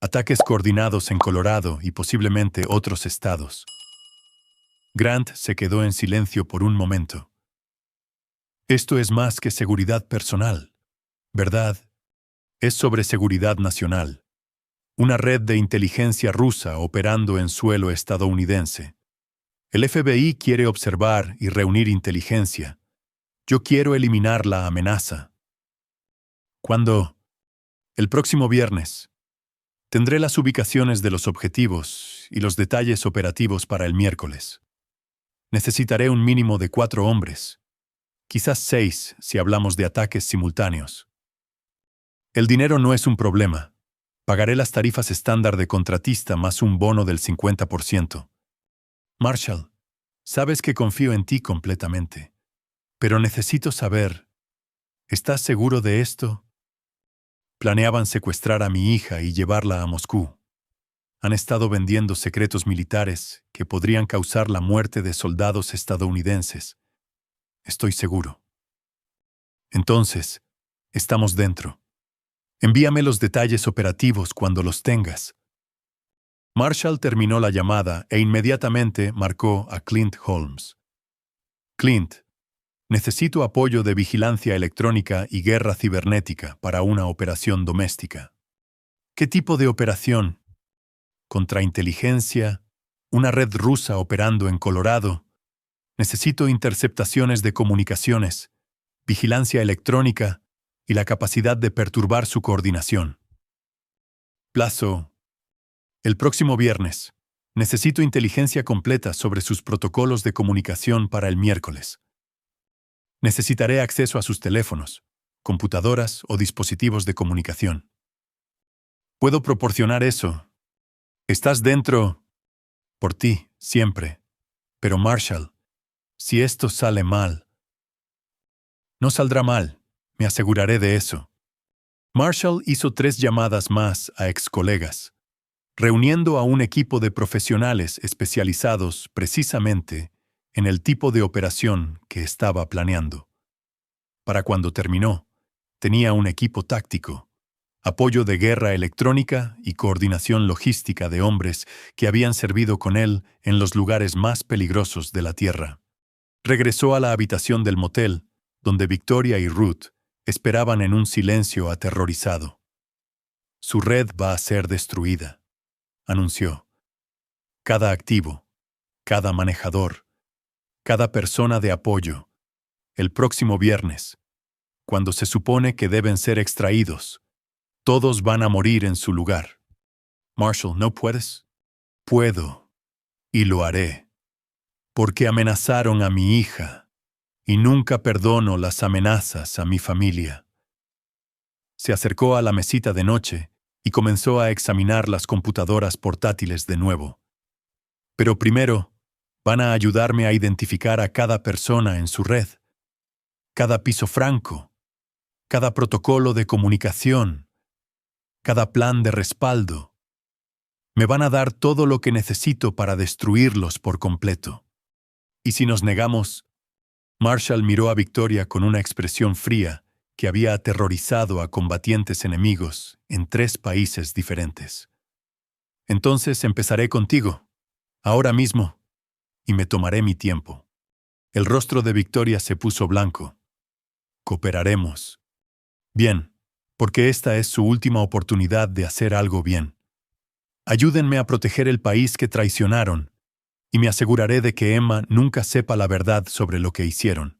Ataques coordinados en Colorado y posiblemente otros estados. Grant se quedó en silencio por un momento. Esto es más que seguridad personal, ¿verdad? Es sobre seguridad nacional. Una red de inteligencia rusa operando en suelo estadounidense. El FBI quiere observar y reunir inteligencia. Yo quiero eliminar la amenaza. ¿Cuándo? El próximo viernes. Tendré las ubicaciones de los objetivos y los detalles operativos para el miércoles. Necesitaré un mínimo de 4 hombres. Quizás 6 si hablamos de ataques simultáneos. El dinero no es un problema. Pagaré las tarifas estándar de contratista más un bono del 50%. Marshall, sabes que confío en ti completamente. Pero necesito saber, ¿estás seguro de esto? Planeaban secuestrar a mi hija y llevarla a Moscú. Han estado vendiendo secretos militares que podrían causar la muerte de soldados estadounidenses. Estoy seguro. Entonces, estamos dentro. Envíame los detalles operativos cuando los tengas. Marshall terminó la llamada e inmediatamente marcó a Clint Holmes. Clint, necesito apoyo de vigilancia electrónica y guerra cibernética para una operación doméstica. ¿Qué tipo de operación? Contrainteligencia, una red rusa operando en Colorado. Necesito interceptaciones de comunicaciones, vigilancia electrónica y la capacidad de perturbar su coordinación. Plazo. El próximo viernes. Necesito inteligencia completa sobre sus protocolos de comunicación para el miércoles. Necesitaré acceso a sus teléfonos, computadoras o dispositivos de comunicación. Puedo proporcionar eso. Estás dentro. Por ti, siempre. Pero Marshall, si esto sale mal. No saldrá mal, me aseguraré de eso. Marshall hizo 3 llamadas más a excolegas, reuniendo a un equipo de profesionales especializados precisamente en el tipo de operación que estaba planeando. Para cuando terminó, tenía un equipo táctico, apoyo de guerra electrónica y coordinación logística de hombres que habían servido con él en los lugares más peligrosos de la Tierra. Regresó a la habitación del motel, donde Victoria y Ruth esperaban en un silencio aterrorizado. Su red va a ser destruida, anunció. Cada activo, cada manejador, cada persona de apoyo, el próximo viernes, cuando se supone que deben ser extraídos, todos van a morir en su lugar. Marshall, ¿no puedes? Puedo, y lo haré, porque amenazaron a mi hija. Y nunca perdono las amenazas a mi familia. Se acercó a la mesita de noche y comenzó a examinar las computadoras portátiles de nuevo. Pero primero, van a ayudarme a identificar a cada persona en su red, cada piso franco, cada protocolo de comunicación, cada plan de respaldo. Me van a dar todo lo que necesito para destruirlos por completo. Y si nos negamos, Marshall miró a Victoria con una expresión fría que había aterrorizado a combatientes enemigos en 3 países diferentes. Entonces empezaré contigo, ahora mismo, y me tomaré mi tiempo. El rostro de Victoria se puso blanco. Cooperaremos. Bien, porque esta es su última oportunidad de hacer algo bien. Ayúdenme a proteger el país que traicionaron, y me aseguraré de que Emma nunca sepa la verdad sobre lo que hicieron.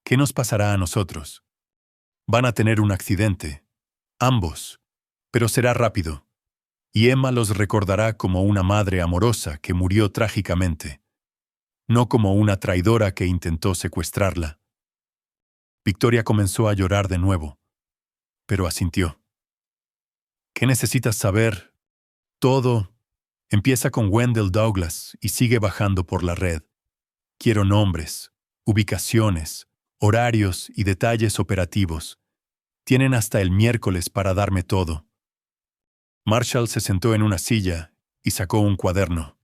¿Qué nos pasará a nosotros? Van a tener un accidente, ambos, pero será rápido, y Emma los recordará como una madre amorosa que murió trágicamente, no como una traidora que intentó secuestrarla. Victoria comenzó a llorar de nuevo, pero asintió. ¿Qué necesitas saber? Todo. Empieza con Wendell Douglas y sigue bajando por la red. Quiero nombres, ubicaciones, horarios y detalles operativos. Tienen hasta el miércoles para darme todo. Marshall se sentó en una silla y sacó un cuaderno.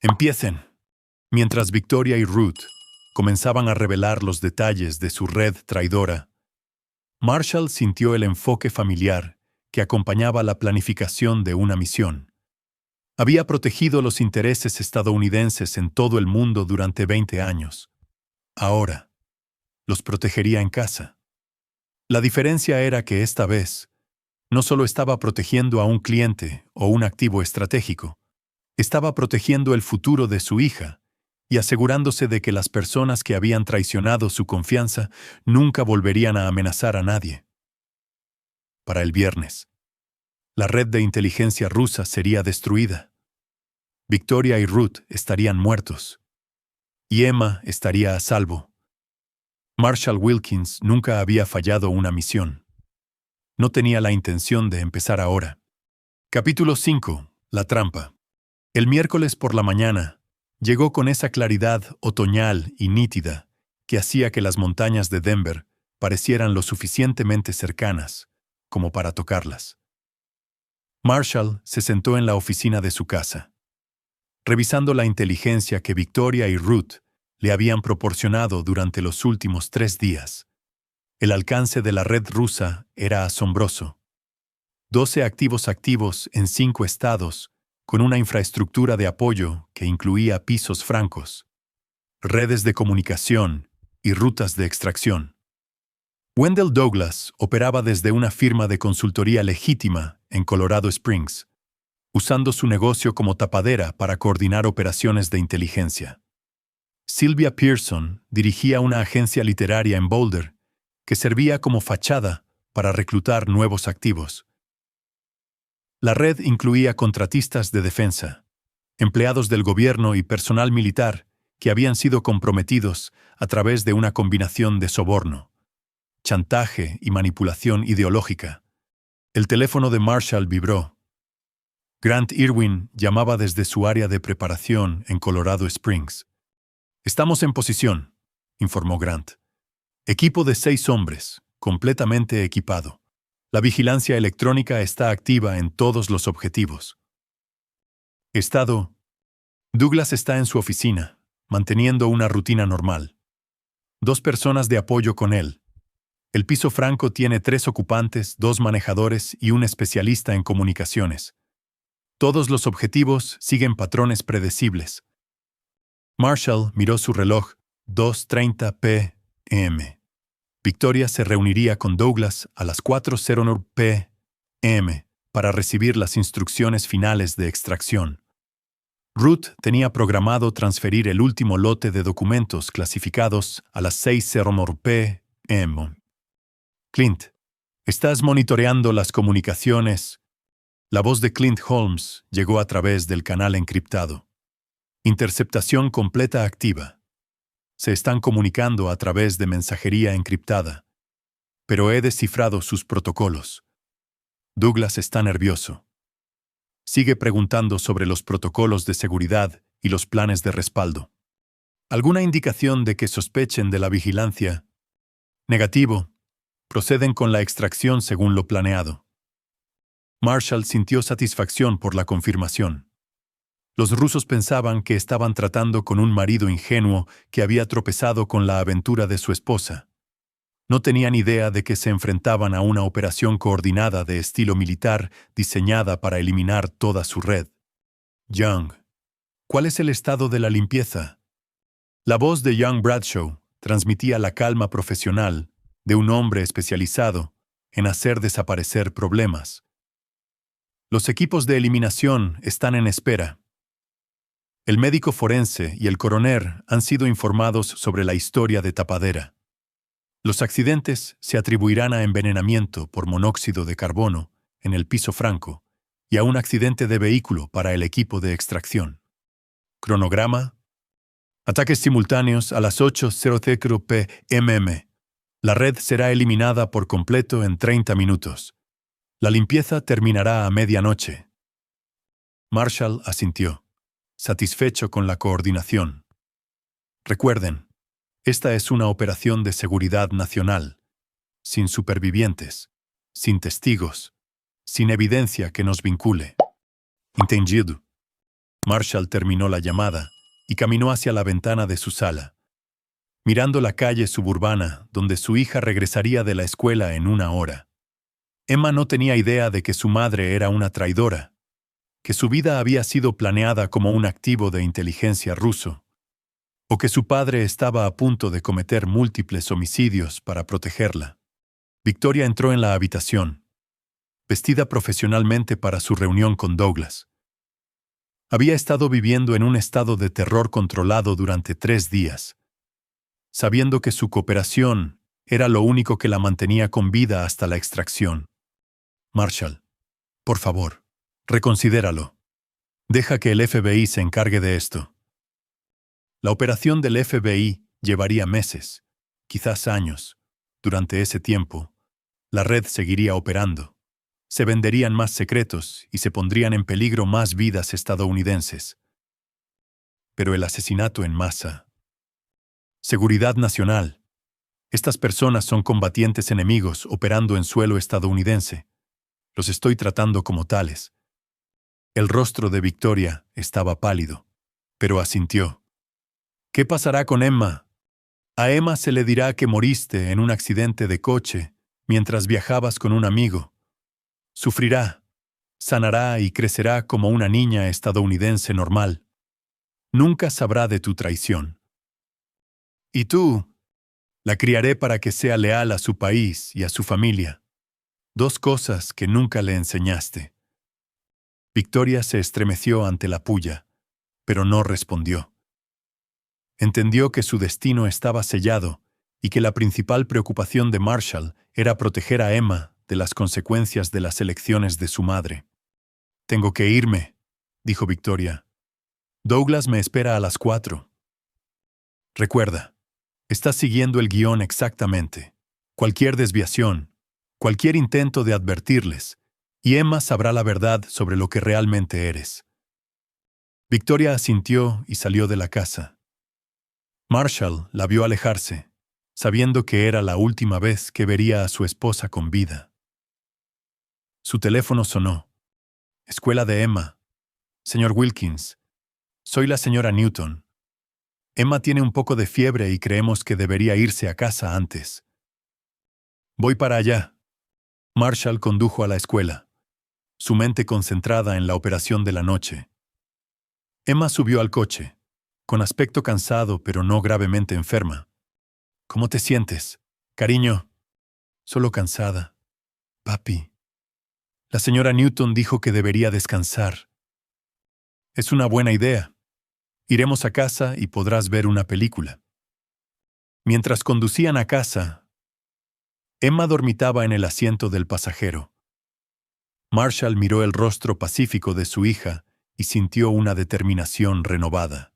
Empiecen. Mientras Victoria y Ruth comenzaban a revelar los detalles de su red traidora, Marshall sintió el enfoque familiar que acompañaba la planificación de una misión. Había protegido los intereses estadounidenses en todo el mundo durante 20 años. Ahora, los protegería en casa. La diferencia era que esta vez, no solo estaba protegiendo a un cliente o un activo estratégico, estaba protegiendo el futuro de su hija y asegurándose de que las personas que habían traicionado su confianza nunca volverían a amenazar a nadie. Para el viernes, la red de inteligencia rusa sería destruida. Victoria y Ruth estarían muertos. Y Emma estaría a salvo. Marshall Wilkins nunca había fallado una misión. No tenía la intención de empezar ahora. Capítulo 5. La trampa. El miércoles por la mañana, llegó con esa claridad otoñal y nítida que hacía que las montañas de Denver parecieran lo suficientemente cercanas como para tocarlas. Marshall se sentó en la oficina de su casa, revisando la inteligencia que Victoria y Ruth le habían proporcionado durante los últimos 3 días. El alcance de la red rusa era asombroso. 12 activos en 5 estados, con una infraestructura de apoyo que incluía pisos francos, redes de comunicación y rutas de extracción. Wendell Douglas operaba desde una firma de consultoría legítima en Colorado Springs, usando su negocio como tapadera para coordinar operaciones de inteligencia. Sylvia Pearson dirigía una agencia literaria en Boulder que servía como fachada para reclutar nuevos activos. La red incluía contratistas de defensa, empleados del gobierno y personal militar que habían sido comprometidos a través de una combinación de soborno, chantaje y manipulación ideológica. El teléfono de Marshall vibró. Grant Irwin llamaba desde su área de preparación en Colorado Springs. «Estamos en posición», informó Grant. «Equipo de 6 hombres, completamente equipado. La vigilancia electrónica está activa en todos los objetivos». Estado. Douglas está en su oficina, manteniendo una rutina normal. 2 personas de apoyo con él. El piso franco tiene 3 ocupantes, 2 manejadores y un especialista en comunicaciones. Todos los objetivos siguen patrones predecibles. Marshall miró su reloj, 2:30 p.m. Victoria se reuniría con Douglas a las 4:00 p.m. para recibir las instrucciones finales de extracción. Ruth tenía programado transferir el último lote de documentos clasificados a las 6:00 p.m. «Clint, ¿estás monitoreando las comunicaciones?» La voz de Clint Holmes llegó a través del canal encriptado. «Interceptación completa activa. Se están comunicando a través de mensajería encriptada, pero he descifrado sus protocolos». Douglas está nervioso. Sigue preguntando sobre los protocolos de seguridad y los planes de respaldo. ¿Alguna indicación de que sospechen de la vigilancia? Negativo. Proceden con la extracción según lo planeado. Marshall sintió satisfacción por la confirmación. Los rusos pensaban que estaban tratando con un marido ingenuo que había tropezado con la aventura de su esposa. No tenían idea de que se enfrentaban a una operación coordinada de estilo militar diseñada para eliminar toda su red. «Young, ¿cuál es el estado de la limpieza?» La voz de Young Bradshaw transmitía la calma profesional de un hombre especializado en hacer desaparecer problemas. «Los equipos de eliminación están en espera. El médico forense y el coronel han sido informados sobre la historia de Tapadera. Los accidentes se atribuirán a envenenamiento por monóxido de carbono en el piso franco y a un accidente de vehículo para el equipo de extracción. Cronograma. Ataques simultáneos a las 8:00 p.m. La red será eliminada por completo en 30 minutos. La limpieza terminará a medianoche». Marshall asintió, satisfecho con la coordinación. «Recuerden, esta es una operación de seguridad nacional, sin supervivientes, sin testigos, sin evidencia que nos vincule». «Entendido». Marshall terminó la llamada y caminó hacia la ventana de su sala, mirando la calle suburbana donde su hija regresaría de la escuela en 1 hora. Emma no tenía idea de que su madre era una traidora, que su vida había sido planeada como un activo de inteligencia ruso, o que su padre estaba a punto de cometer múltiples homicidios para protegerla. Victoria entró en la habitación, vestida profesionalmente para su reunión con Douglas. Había estado viviendo en un estado de terror controlado durante 3 días, sabiendo que su cooperación era lo único que la mantenía con vida hasta la extracción. Marshall, por favor, reconsidéralo. Deja que el FBI se encargue de esto. La operación del FBI llevaría meses, quizás años. Durante ese tiempo, la red seguiría operando. Se venderían más secretos y se pondrían en peligro más vidas estadounidenses. Pero el asesinato en masa. Seguridad nacional. Estas personas son combatientes enemigos operando en suelo estadounidense. Los estoy tratando como tales. El rostro de Victoria estaba pálido, pero asintió. ¿Qué pasará con Emma? A Emma se le dirá que moriste en un accidente de coche mientras viajabas con un amigo. Sufrirá, sanará y crecerá como una niña estadounidense normal. Nunca sabrá de tu traición. Y tú, la criaré para que sea leal a su país y a su familia. 2 cosas que nunca le enseñaste. Victoria se estremeció ante la puya, pero no respondió. Entendió que su destino estaba sellado y que la principal preocupación de Marshall era proteger a Emma de las consecuencias de las elecciones de su madre. «Tengo que irme», dijo Victoria. «Douglas me espera a las 4. Recuerda, estás siguiendo el guión exactamente. Cualquier desviación, cualquier intento de advertirles, y Emma sabrá la verdad sobre lo que realmente eres». Victoria asintió y salió de la casa. Marshall la vio alejarse, sabiendo que era la última vez que vería a su esposa con vida. Su teléfono sonó. «Escuela de Emma. Señor Wilkins, soy la señora Newton. Emma tiene un poco de fiebre y creemos que debería irse a casa antes». «Voy para allá». Marshall condujo a la escuela, su mente concentrada en la operación de la noche. Emma subió al coche, con aspecto cansado pero no gravemente enferma. «¿Cómo te sientes, cariño?» «Solo cansada, papi». La señora Newton dijo que debería descansar. «Es una buena idea. Iremos a casa y podrás ver una película». Mientras conducían a casa, Emma dormitaba en el asiento del pasajero. Marshall miró el rostro pacífico de su hija y sintió una determinación renovada.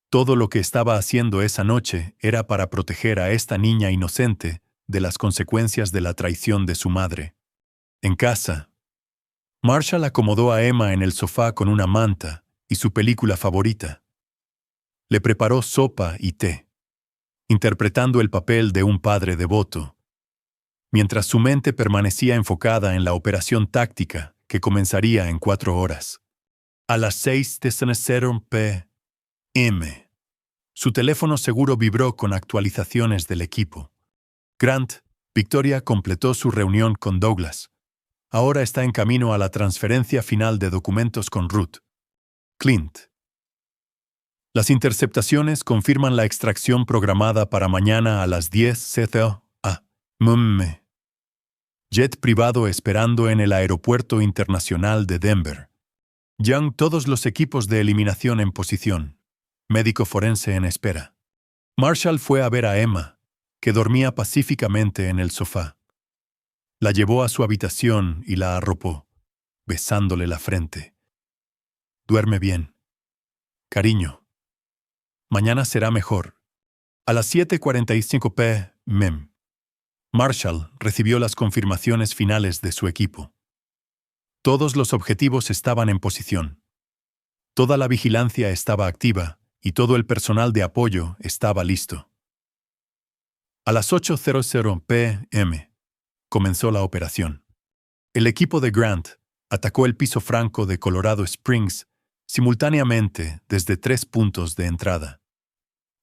Todo lo que estaba haciendo esa noche era para proteger a esta niña inocente de las consecuencias de la traición de su madre. En casa, Marshall acomodó a Emma en el sofá con una manta y su película favorita. Le preparó sopa y té, interpretando el papel de un padre devoto, mientras su mente permanecía enfocada en la operación táctica que comenzaría en 4 horas. A las 6:00 p.m. Su teléfono seguro vibró con actualizaciones del equipo. Grant, Victoria completó su reunión con Douglas. Ahora está en camino a la transferencia final de documentos con Ruth. Clint. Las interceptaciones confirman la extracción programada para mañana a las 10:00 a.m. Jet privado esperando en el Aeropuerto Internacional de Denver. Young, todos los equipos de eliminación en posición. Médico forense en espera. Marshall fue a ver a Emma, que dormía pacíficamente en el sofá. La llevó a su habitación y la arropó, besándole la frente. «Duerme bien, cariño. Mañana será mejor». A las 7:45 p.m. Marshall recibió las confirmaciones finales de su equipo. Todos los objetivos estaban en posición. Toda la vigilancia estaba activa y todo el personal de apoyo estaba listo. A las 8:00 p.m. comenzó la operación. El equipo de Grant atacó el piso franco de Colorado Springs simultáneamente desde 3 puntos de entrada.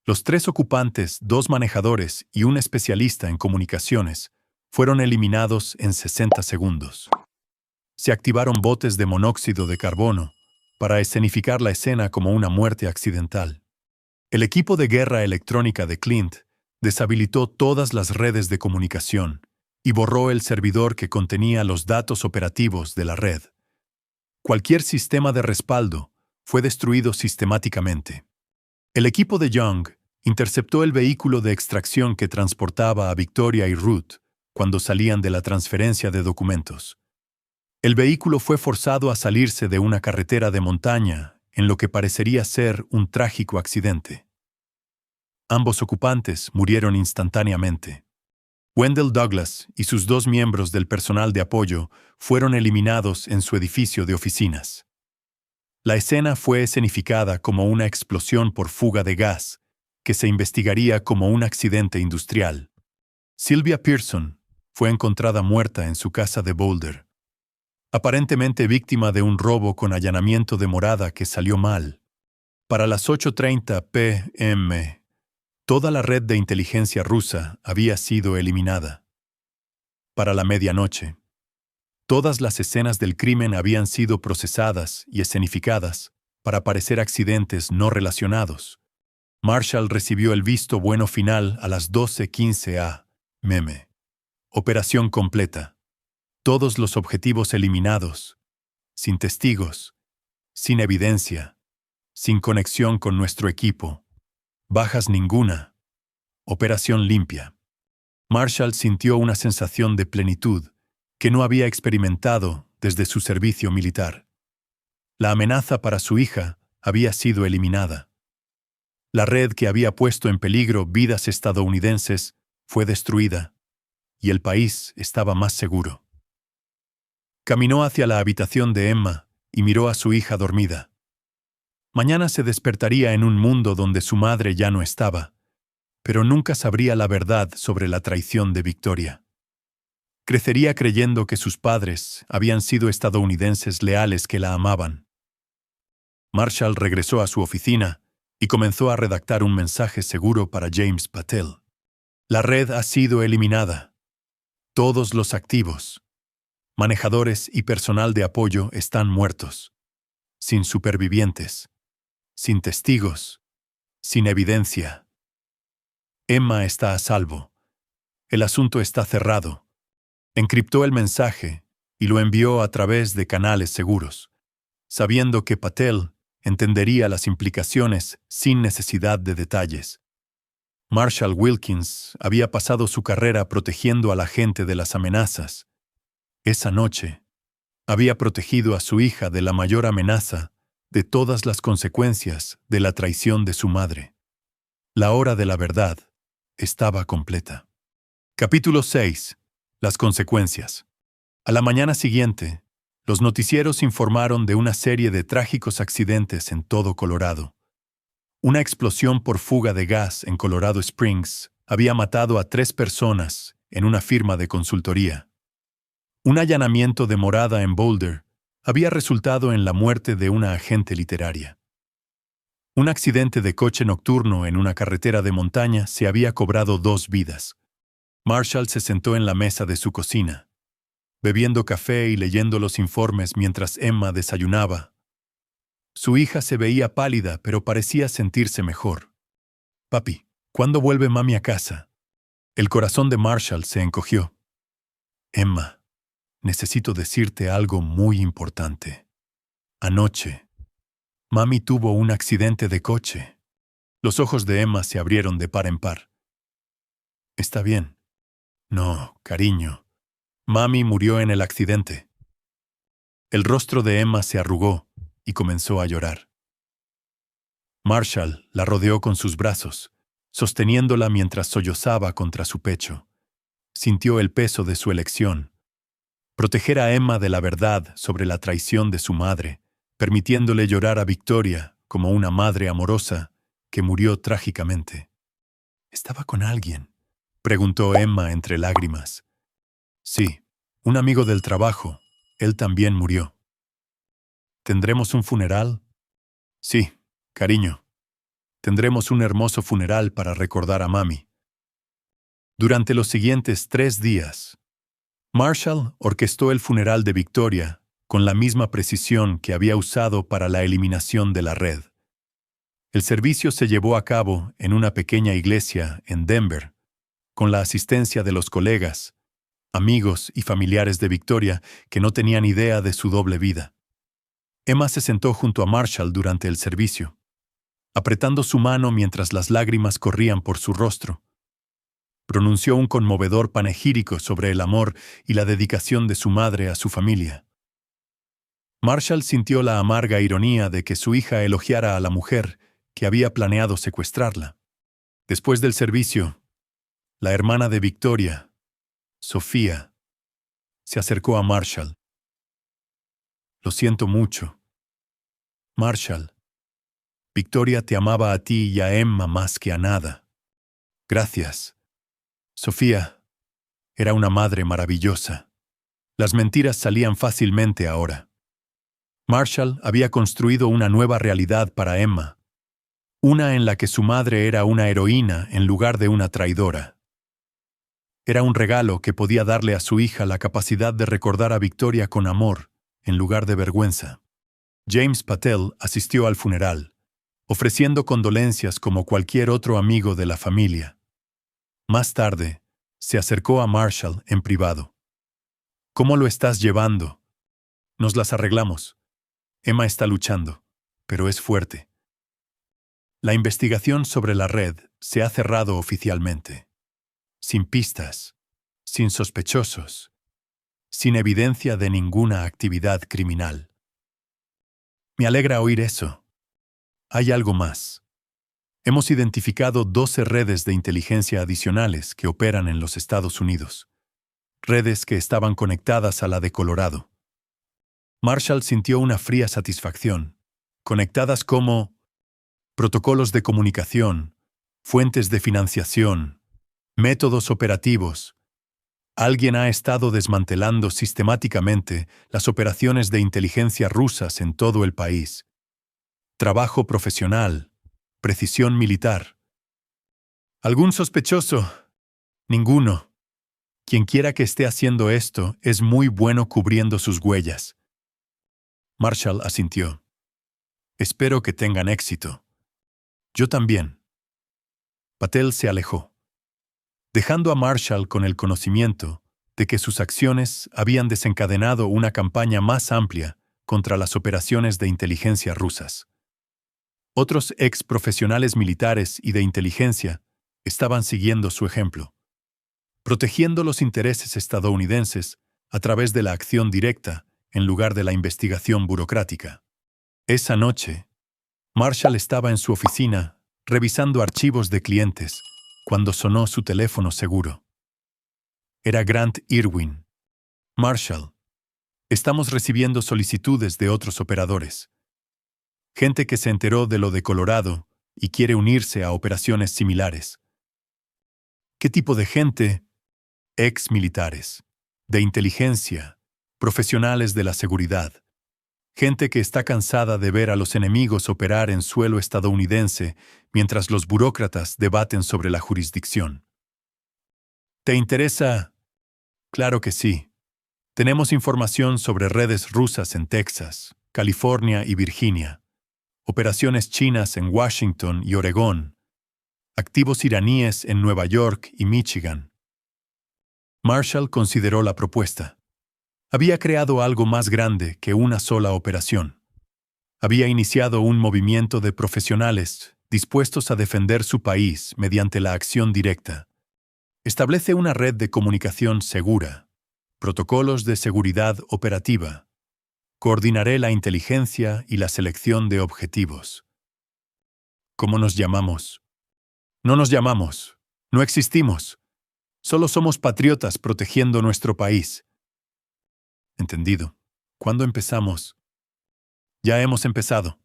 Los 3 ocupantes, 2 manejadores y un especialista en comunicaciones, fueron eliminados en 60 segundos. Se activaron botes de monóxido de carbono para escenificar la escena como una muerte accidental. El equipo de guerra electrónica de Clint deshabilitó todas las redes de comunicación y borró el servidor que contenía los datos operativos de la red. Cualquier sistema de respaldo fue destruido sistemáticamente. El equipo de Young interceptó el vehículo de extracción que transportaba a Victoria y Ruth cuando salían de la transferencia de documentos. El vehículo fue forzado a salirse de una carretera de montaña en lo que parecería ser un trágico accidente. Ambos ocupantes murieron instantáneamente. Wendell Douglas y sus 2 miembros del personal de apoyo fueron eliminados en su edificio de oficinas. La escena fue escenificada como una explosión por fuga de gas, que se investigaría como un accidente industrial. Sylvia Pearson fue encontrada muerta en su casa de Boulder, aparentemente víctima de un robo con allanamiento de morada que salió mal. Para las 8:30 p.m., toda la red de inteligencia rusa había sido eliminada. Para la medianoche, todas las escenas del crimen habían sido procesadas y escenificadas para parecer accidentes no relacionados. Marshall recibió el visto bueno final a las 12:15 a.m. Operación completa. Todos los objetivos eliminados, sin testigos, sin evidencia, sin conexión con nuestro equipo. Bajas ninguna. Operación limpia. Marshall sintió una sensación de plenitud que no había experimentado desde su servicio militar. La amenaza para su hija había sido eliminada. La red que había puesto en peligro vidas estadounidenses fue destruida, y el país estaba más seguro. Caminó hacia la habitación de Emma y miró a su hija dormida. Mañana se despertaría en un mundo donde su madre ya no estaba, pero nunca sabría la verdad sobre la traición de Victoria. Crecería creyendo que sus padres habían sido estadounidenses leales que la amaban. Marshall regresó a su oficina y comenzó a redactar un mensaje seguro para James Patel. La red ha sido eliminada. Todos los activos, manejadores y personal de apoyo están muertos, sin supervivientes, sin testigos, sin evidencia. Emma está a salvo. El asunto está cerrado. Encriptó el mensaje y lo envió a través de canales seguros, sabiendo que Patel entendería las implicaciones sin necesidad de detalles. Marshall Wilkins había pasado su carrera protegiendo a la gente de las amenazas. Esa noche, había protegido a su hija de la mayor amenaza de todas las consecuencias de la traición de su madre. La hora de la verdad estaba completa. Capítulo 6. Las consecuencias. A la mañana siguiente, los noticieros informaron de una serie de trágicos accidentes en todo Colorado. Una explosión por fuga de gas en Colorado Springs había matado a 3 personas en una firma de consultoría. Un allanamiento de morada en Boulder había resultado en la muerte de una agente literaria. Un accidente de coche nocturno en una carretera de montaña se había cobrado 2 vidas. Marshall se sentó en la mesa de su cocina, bebiendo café y leyendo los informes mientras Emma desayunaba. Su hija se veía pálida, pero parecía sentirse mejor. «Papi, ¿cuándo vuelve mami a casa?» El corazón de Marshall se encogió. «Emma, necesito decirte algo muy importante. Anoche, mami tuvo un accidente de coche». Los ojos de Emma se abrieron de par en par. «Está bien». «No, cariño. Mami murió en el accidente». El rostro de Emma se arrugó y comenzó a llorar. Marshall la rodeó con sus brazos, sosteniéndola mientras sollozaba contra su pecho. Sintió el peso de su elección: proteger a Emma de la verdad sobre la traición de su madre, permitiéndole llorar a Victoria como una madre amorosa que murió trágicamente. «¿Estaba con alguien?», preguntó Emma entre lágrimas. «Sí, un amigo del trabajo. Él también murió». «¿Tendremos un funeral?», Sí, cariño. Tendremos un hermoso funeral para recordar a mami. Durante los siguientes 3 días, Marshall orquestó el funeral de Victoria con la misma precisión que había usado para la eliminación de la red. El servicio se llevó a cabo en una pequeña iglesia en Denver, con la asistencia de los colegas, amigos y familiares de Victoria que no tenían idea de su doble vida. Emma se sentó junto a Marshall durante el servicio, apretando su mano mientras las lágrimas corrían por su rostro. Pronunció un conmovedor panegírico sobre el amor y la dedicación de su madre a su familia. Marshall sintió la amarga ironía de que su hija elogiara a la mujer que había planeado secuestrarla. Después del servicio, la hermana de Victoria, Sofía, se acercó a Marshall. Lo siento mucho. Marshall, Victoria te amaba a ti y a Emma más que a nada. Gracias. Sofía era una madre maravillosa. Las mentiras salían fácilmente ahora. Marshall había construido una nueva realidad para Emma, una en la que su madre era una heroína en lugar de una traidora. Era un regalo que podía darle a su hija la capacidad de recordar a Victoria con amor, en lugar de vergüenza. James Patel asistió al funeral, ofreciendo condolencias como cualquier otro amigo de la familia. Más tarde, se acercó a Marshall en privado. ¿Cómo lo estás llevando? Nos las arreglamos. Emma está luchando, pero es fuerte. La investigación sobre la red se ha cerrado oficialmente. Sin pistas, sin sospechosos, sin evidencia de ninguna actividad criminal. Me alegra oír eso. Hay algo más. Hemos identificado 12 redes de inteligencia adicionales que operan en los Estados Unidos. Redes que estaban conectadas a la de Colorado. Marshall sintió una fría satisfacción. Conectadas como protocolos de comunicación, fuentes de financiación, métodos operativos. Alguien ha estado desmantelando sistemáticamente las operaciones de inteligencia rusas en todo el país. Trabajo profesional, precisión militar. ¿Algún sospechoso? Ninguno. Quienquiera que esté haciendo esto es muy bueno cubriendo sus huellas. Marshall asintió. Espero que tengan éxito. Yo también. Patel se alejó, dejando a Marshall con el conocimiento de que sus acciones habían desencadenado una campaña más amplia contra las operaciones de inteligencia rusas. Otros ex profesionales militares y de inteligencia estaban siguiendo su ejemplo, protegiendo los intereses estadounidenses a través de la acción directa en lugar de la investigación burocrática. Esa noche, Marshall estaba en su oficina revisando archivos de clientes cuando sonó su teléfono seguro. Era Grant Irwin. Marshall, estamos recibiendo solicitudes de otros operadores. Gente que se enteró de lo de Colorado y quiere unirse a operaciones similares. ¿Qué tipo de gente? Ex militares, de inteligencia, profesionales de la seguridad. Gente que está cansada de ver a los enemigos operar en suelo estadounidense mientras los burócratas debaten sobre la jurisdicción. ¿Te interesa? Claro que sí. Tenemos información sobre redes rusas en Texas, California y Virginia, operaciones chinas en Washington y Oregón, activos iraníes en Nueva York y Michigan. Marshall consideró la propuesta. Había creado algo más grande que una sola operación. Había iniciado un movimiento de profesionales dispuestos a defender su país mediante la acción directa. Establece una red de comunicación segura, protocolos de seguridad operativa. Coordinaré la inteligencia y la selección de objetivos. ¿Cómo nos llamamos? No nos llamamos. No existimos. Solo somos patriotas protegiendo nuestro país. Entendido. ¿Cuándo empezamos? Ya hemos empezado.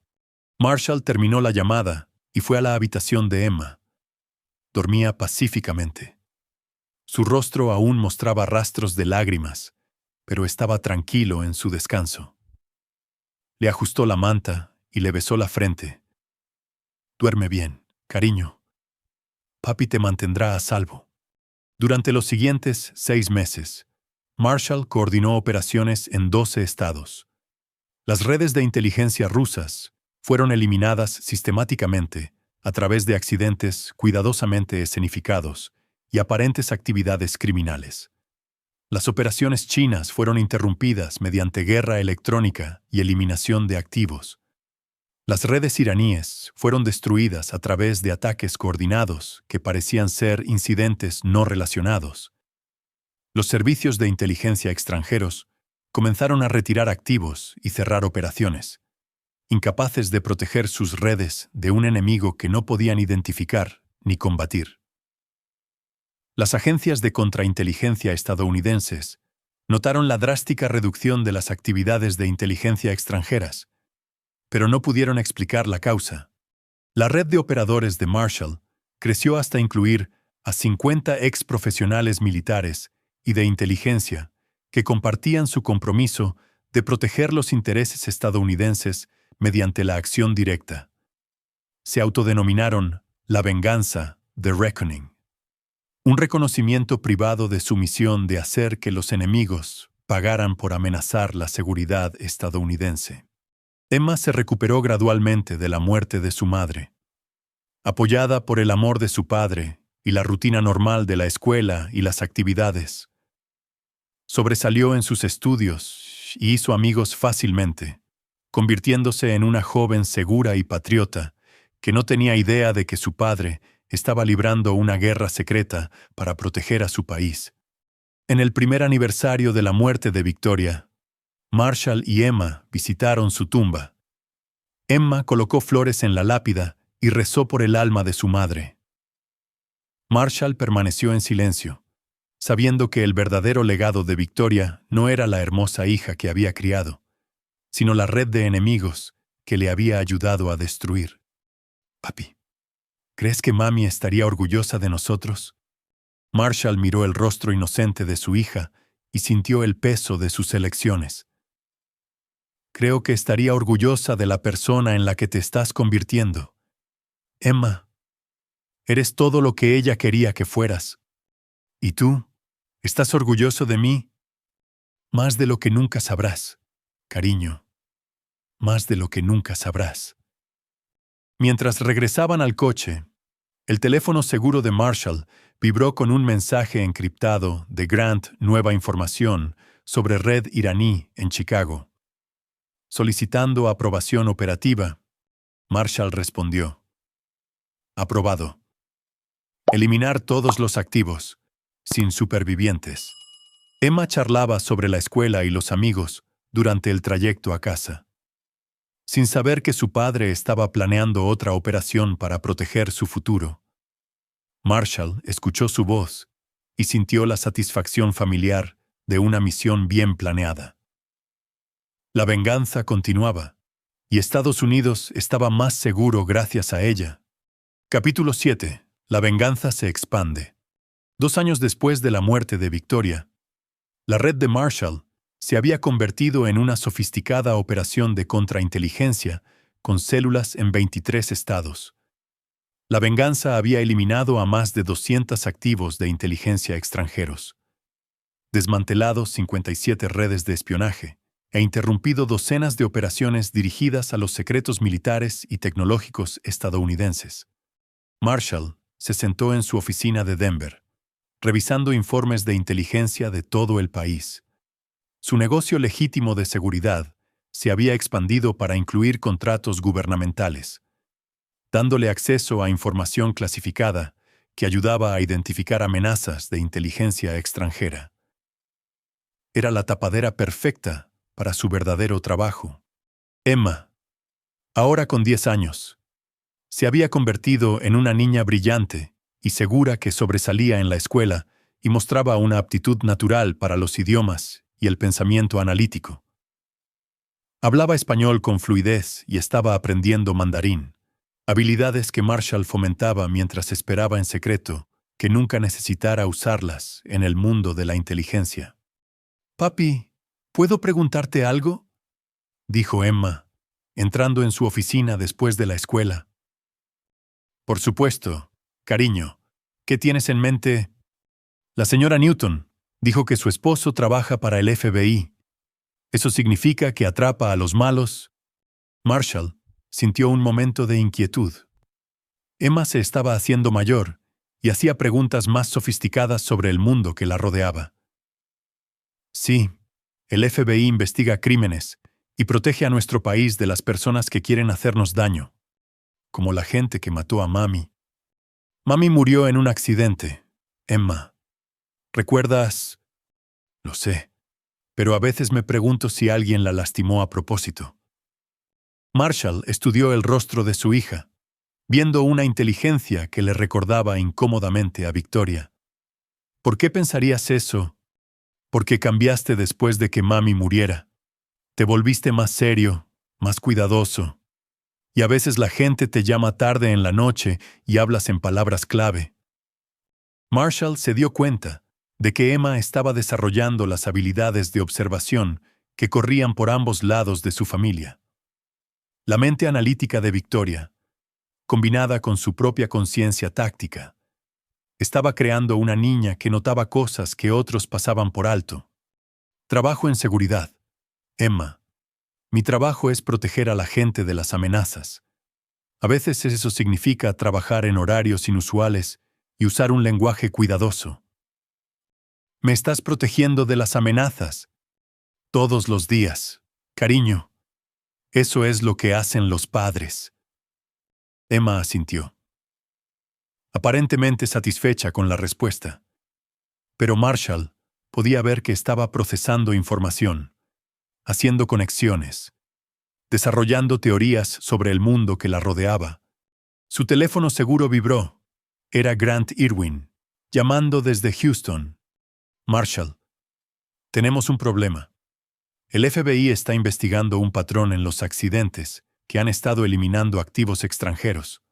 Marshall terminó la llamada y fue a la habitación de Emma. Dormía pacíficamente. Su rostro aún mostraba rastros de lágrimas, pero estaba tranquilo en su descanso. Le ajustó la manta y le besó la frente. Duerme bien, cariño. Papi te mantendrá a salvo. Durante los siguientes 6 meses, Marshall coordinó operaciones en 12 estados. Las redes de inteligencia rusas fueron eliminadas sistemáticamente a través de accidentes cuidadosamente escenificados y aparentes actividades criminales. Las operaciones chinas fueron interrumpidas mediante guerra electrónica y eliminación de activos. Las redes iraníes fueron destruidas a través de ataques coordinados que parecían ser incidentes no relacionados. Los servicios de inteligencia extranjeros comenzaron a retirar activos y cerrar operaciones, incapaces de proteger sus redes de un enemigo que no podían identificar ni combatir. Las agencias de contrainteligencia estadounidenses notaron la drástica reducción de las actividades de inteligencia extranjeras, pero no pudieron explicar la causa. La red de operadores de Marshall creció hasta incluir a 50 ex profesionales militares y de inteligencia que compartían su compromiso de proteger los intereses estadounidenses mediante la acción directa. Se autodenominaron la venganza, The Reckoning, un reconocimiento privado de su misión de hacer que los enemigos pagaran por amenazar la seguridad estadounidense. Emma se recuperó gradualmente de la muerte de su madre. Apoyada por el amor de su padre y la rutina normal de la escuela y las actividades, sobresalió en sus estudios y hizo amigos fácilmente, convirtiéndose en una joven segura y patriota que no tenía idea de que su padre estaba librando una guerra secreta para proteger a su país. En el primer aniversario de la muerte de Victoria, Marshall y Emma visitaron su tumba. Emma colocó flores en la lápida y rezó por el alma de su madre. Marshall permaneció en silencio, sabiendo que el verdadero legado de Victoria no era la hermosa hija que había criado, sino la red de enemigos que le había ayudado a destruir. Papi, ¿crees que mami estaría orgullosa de nosotros? Marshall miró el rostro inocente de su hija y sintió el peso de sus elecciones. Creo que estaría orgullosa de la persona en la que te estás convirtiendo. Emma, eres todo lo que ella quería que fueras. ¿Y tú? ¿Estás orgulloso de mí? Más de lo que nunca sabrás, cariño. Más de lo que nunca sabrás. Mientras regresaban al coche, el teléfono seguro de Marshall vibró con un mensaje encriptado de Grant Nueva Información sobre red iraní en Chicago. Solicitando aprobación operativa, Marshall respondió: aprobado. Eliminar todos los activos, sin supervivientes. Emma charlaba sobre la escuela y los amigos durante el trayecto a casa. Sin saber que su padre estaba planeando otra operación para proteger su futuro, Marshall escuchó su voz y sintió la satisfacción familiar de una misión bien planeada. La venganza continuaba, y Estados Unidos estaba más seguro gracias a ella. Capítulo 7. La venganza se expande. 2 años después de la muerte de Victoria, la red de Marshall se había convertido en una sofisticada operación de contrainteligencia con células en 23 estados. La venganza había eliminado a más de 200 activos de inteligencia extranjeros, desmantelado 57 redes de espionaje e interrumpido docenas de operaciones dirigidas a los secretos militares y tecnológicos estadounidenses. Marshall se sentó en su oficina de Denver, revisando informes de inteligencia de todo el país. Su negocio legítimo de seguridad se había expandido para incluir contratos gubernamentales, dándole acceso a información clasificada que ayudaba a identificar amenazas de inteligencia extranjera. Era la tapadera perfecta para su verdadero trabajo. Emma, ahora con 10 años, se había convertido en una niña brillante y segura que sobresalía en la escuela y mostraba una aptitud natural para los idiomas y el pensamiento analítico. Hablaba español con fluidez y estaba aprendiendo mandarín, habilidades que Marshall fomentaba mientras esperaba en secreto que nunca necesitara usarlas en el mundo de la inteligencia. «Papi, ¿puedo preguntarte algo?», dijo Emma, entrando en su oficina después de la escuela. Por supuesto, cariño. ¿Qué tienes en mente? La señora Newton dijo que su esposo trabaja para el FBI. ¿Eso significa que atrapa a los malos? Marshall sintió un momento de inquietud. Emma se estaba haciendo mayor y hacía preguntas más sofisticadas sobre el mundo que la rodeaba. Sí, el FBI investiga crímenes y protege a nuestro país de las personas que quieren hacernos daño, como la gente que mató a Mami. Mami murió en un accidente, Emma. ¿Recuerdas? Lo sé, pero a veces me pregunto si alguien la lastimó a propósito. Marshall estudió el rostro de su hija, viendo una inteligencia que le recordaba incómodamente a Victoria. ¿Por qué pensarías eso? Porque cambiaste después de que Mami muriera. Te volviste más serio, más cuidadoso. Y a veces la gente te llama tarde en la noche y hablas en palabras clave. Marshall se dio cuenta de que Emma estaba desarrollando las habilidades de observación que corrían por ambos lados de su familia. La mente analítica de Victoria, combinada con su propia conciencia táctica, estaba creando una niña que notaba cosas que otros pasaban por alto. Trabajo en seguridad. Emma, mi trabajo es proteger a la gente de las amenazas. A veces eso significa trabajar en horarios inusuales y usar un lenguaje cuidadoso. Me estás protegiendo de las amenazas. Todos los días, cariño. Eso es lo que hacen los padres. Emma asintió, aparentemente satisfecha con la respuesta. Pero Marshall podía ver que estaba procesando información, haciendo conexiones, desarrollando teorías sobre el mundo que la rodeaba. Su teléfono seguro vibró. Era Grant Irwin, llamando desde Houston. Marshall, tenemos un problema. El FBI está investigando un patrón en los accidentes que han estado eliminando activos extranjeros.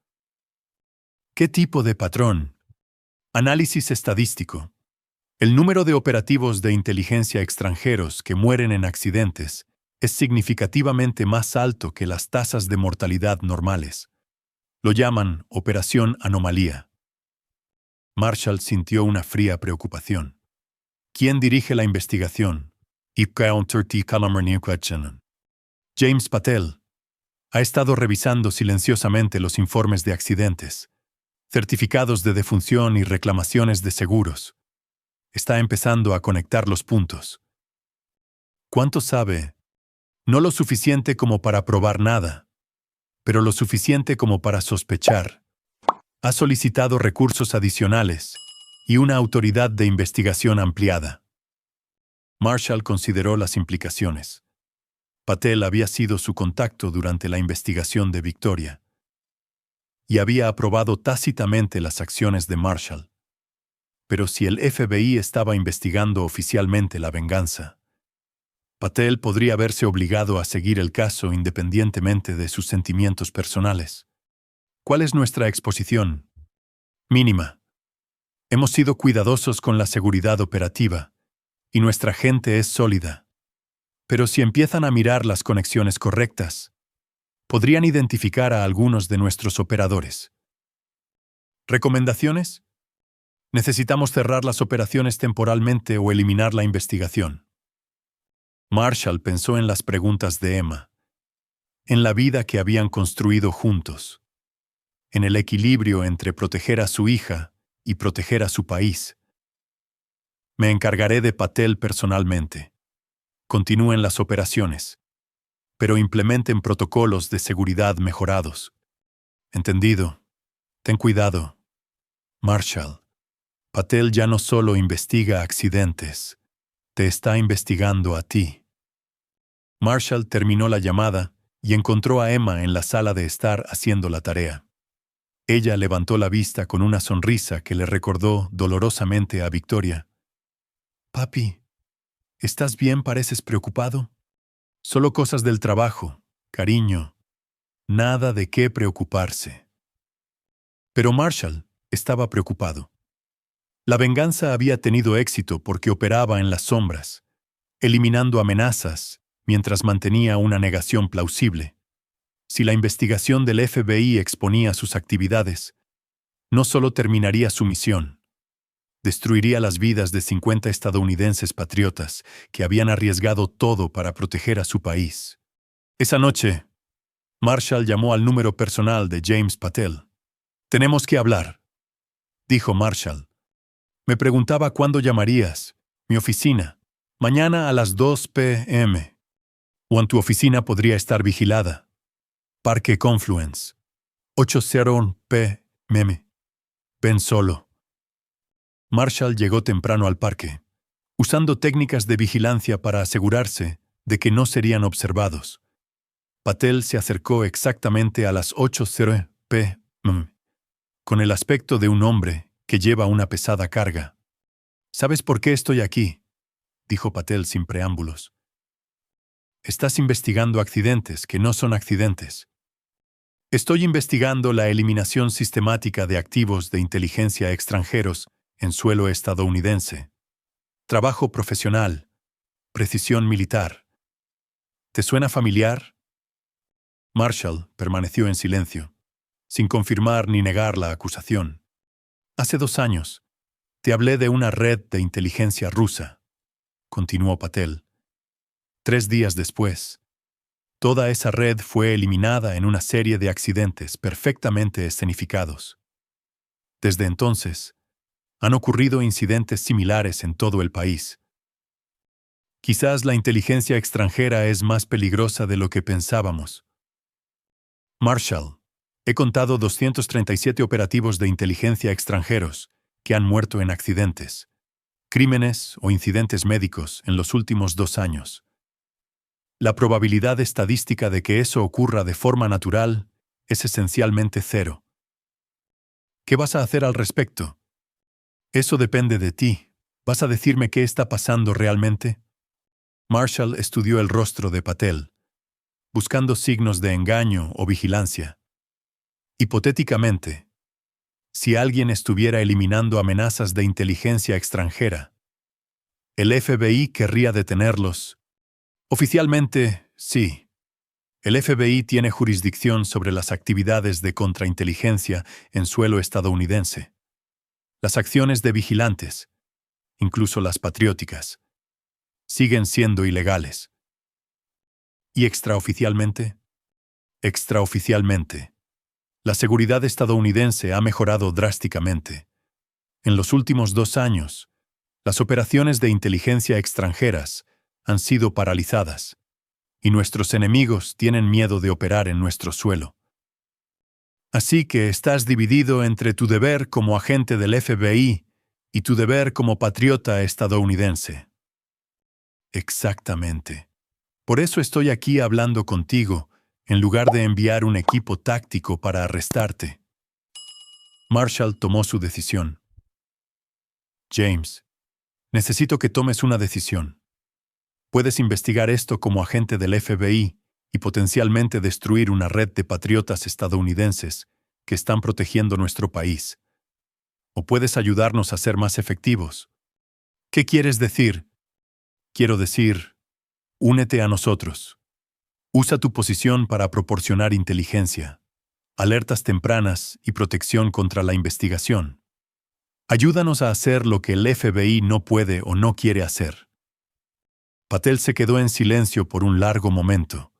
¿Qué tipo de patrón? Análisis estadístico. El número de operativos de inteligencia extranjeros que mueren en accidentes es significativamente más alto que las tasas de mortalidad normales. Lo llaman Operación Anomalía. Marshall sintió una fría preocupación. ¿Quién dirige la investigación? James Patel. Ha estado revisando silenciosamente los informes de accidentes, certificados de defunción y reclamaciones de seguros. Está empezando a conectar los puntos. ¿Cuánto sabe? No lo suficiente como para probar nada, pero lo suficiente como para sospechar. Ha solicitado recursos adicionales y una autoridad de investigación ampliada. Marshall consideró las implicaciones. Patel había sido su contacto durante la investigación de Victoria y había aprobado tácitamente las acciones de Marshall. Pero si el FBI estaba investigando oficialmente la venganza, Patel podría verse obligado a seguir el caso independientemente de sus sentimientos personales. ¿Cuál es nuestra exposición? Mínima. Hemos sido cuidadosos con la seguridad operativa y nuestra gente es sólida. Pero si empiezan a mirar las conexiones correctas, podrían identificar a algunos de nuestros operadores. ¿Recomendaciones? Necesitamos cerrar las operaciones temporalmente o eliminar la investigación. Marshall pensó en las preguntas de Emma, en la vida que habían construido juntos, en el equilibrio entre proteger a su hija y proteger a su país. Me encargaré de Patel personalmente. Continúen las operaciones, pero implementen protocolos de seguridad mejorados. ¿Entendido? Ten cuidado. Marshall, Patel ya no solo investiga accidentes, te está investigando a ti. Marshall terminó la llamada y encontró a Emma en la sala de estar haciendo la tarea. Ella levantó la vista con una sonrisa que le recordó dolorosamente a Victoria. Papi, ¿estás bien? ¿Pareces preocupado? Solo cosas del trabajo, cariño. Nada de qué preocuparse. Pero Marshall estaba preocupado. La venganza había tenido éxito porque operaba en las sombras, eliminando amenazas mientras mantenía una negación plausible. Si la investigación del FBI exponía sus actividades, no solo terminaría su misión, destruiría las vidas de 50 estadounidenses patriotas que habían arriesgado todo para proteger a su país. Esa noche, Marshall llamó al número personal de James Patel. «Tenemos que hablar», dijo Marshall. «Me preguntaba cuándo llamarías. Mi oficina. Mañana a las 2 p.m. O en tu oficina podría estar vigilada. Parque Confluence. 8:01 p.m. Ven solo». Marshall llegó temprano al parque, usando técnicas de vigilancia para asegurarse de que no serían observados. Patel se acercó exactamente a las 8:00 p.m., con el aspecto de un hombre que lleva una pesada carga. «¿Sabes por qué estoy aquí?», dijo Patel sin preámbulos. «Estás investigando accidentes que no son accidentes». «Estoy investigando la eliminación sistemática de activos de inteligencia extranjeros en suelo estadounidense. Trabajo profesional. Precisión militar. ¿Te suena familiar?». Marshall permaneció en silencio, sin confirmar ni negar la acusación. «Hace 2 años, te hablé de una red de inteligencia rusa», continuó Patel. «3 días después, toda esa red fue eliminada en una serie de accidentes perfectamente escenificados. Desde entonces, han ocurrido incidentes similares en todo el país. Quizás la inteligencia extranjera es más peligrosa de lo que pensábamos. Marshall, he contado 237 operativos de inteligencia extranjeros que han muerto en accidentes, crímenes o incidentes médicos en los últimos 2 años. La probabilidad estadística de que eso ocurra de forma natural es esencialmente 0. ¿Qué vas a hacer al respecto? Eso depende de ti. ¿Vas a decirme qué está pasando realmente? Marshall estudió el rostro de Patel, buscando signos de engaño o vigilancia. Hipotéticamente, si alguien estuviera eliminando amenazas de inteligencia extranjera, ¿el FBI querría detenerlos? Oficialmente, sí. El FBI tiene jurisdicción sobre las actividades de contrainteligencia en suelo estadounidense. Las acciones de vigilantes, incluso las patrióticas, siguen siendo ilegales. ¿Y extraoficialmente? Extraoficialmente, la seguridad estadounidense ha mejorado drásticamente. En los últimos 2 años, las operaciones de inteligencia extranjeras han sido paralizadas, y nuestros enemigos tienen miedo de operar en nuestro suelo. Así que estás dividido entre tu deber como agente del FBI y tu deber como patriota estadounidense. Exactamente. Por eso estoy aquí hablando contigo, en lugar de enviar un equipo táctico para arrestarte. Marshall tomó su decisión. James, necesito que tomes una decisión. Puedes investigar esto como agente del FBI y potencialmente destruir una red de patriotas estadounidenses que están protegiendo nuestro país. O puedes ayudarnos a ser más efectivos. ¿Qué quieres decir? Quiero decir, únete a nosotros. Usa tu posición para proporcionar inteligencia, alertas tempranas y protección contra la investigación. Ayúdanos a hacer lo que el FBI no puede o no quiere hacer. Patel se quedó en silencio por un largo momento.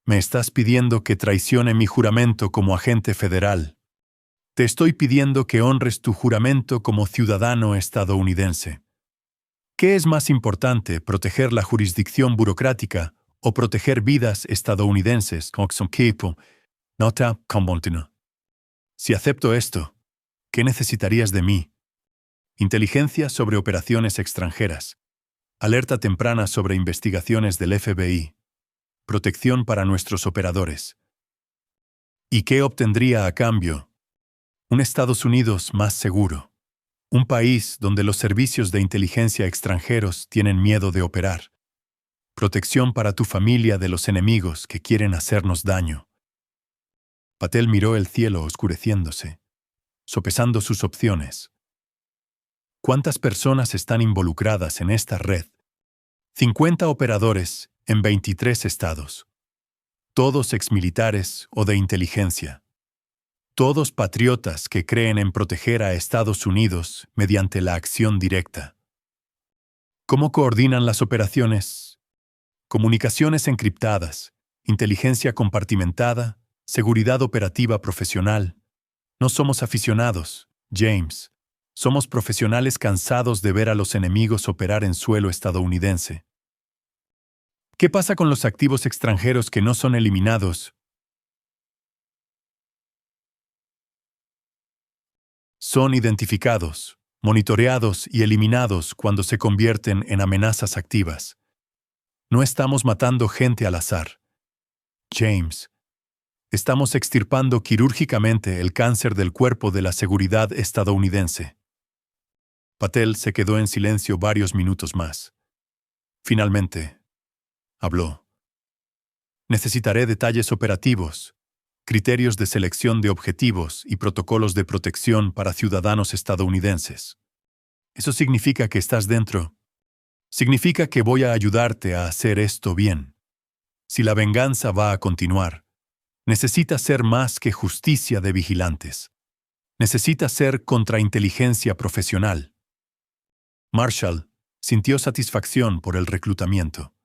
Me estás pidiendo que traicione mi juramento como agente federal. Te estoy pidiendo que honres tu juramento como ciudadano estadounidense. ¿Qué es más importante, proteger la jurisdicción burocrática o proteger vidas estadounidenses? Si acepto esto, ¿qué necesitarías de mí? Inteligencia sobre operaciones extranjeras. Alerta temprana sobre investigaciones del FBI. Protección para nuestros operadores. ¿Y qué obtendría a cambio? Un Estados Unidos más seguro. Un país donde los servicios de inteligencia extranjeros tienen miedo de operar. Protección para tu familia de los enemigos que quieren hacernos daño. Patel miró el cielo oscureciéndose, sopesando sus opciones. ¿Cuántas personas están involucradas en esta red? 50 operadores en 23 estados. todos exmilitares o de inteligencia. Todos patriotas que creen en proteger a Estados Unidos mediante la acción directa. ¿Cómo coordinan las operaciones? Comunicaciones encriptadas, inteligencia compartimentada, seguridad operativa profesional. No somos aficionados, James. Somos profesionales cansados de ver a los enemigos operar en suelo estadounidense. ¿Qué pasa con los activos extranjeros que no son eliminados? Son identificados, monitoreados y eliminados cuando se convierten en amenazas activas. No estamos matando gente al azar. James, estamos extirpando quirúrgicamente el cáncer del cuerpo de la seguridad estadounidense. Patel se quedó en silencio varios minutos más. Finalmente, habló. Necesitaré detalles operativos, criterios de selección de objetivos y protocolos de protección para ciudadanos estadounidenses. Eso significa que estás dentro. Significa que voy a ayudarte a hacer esto bien. Si la venganza va a continuar, necesita ser más que justicia de vigilantes. Necesita ser contrainteligencia profesional. Marshall sintió satisfacción por el reclutamiento.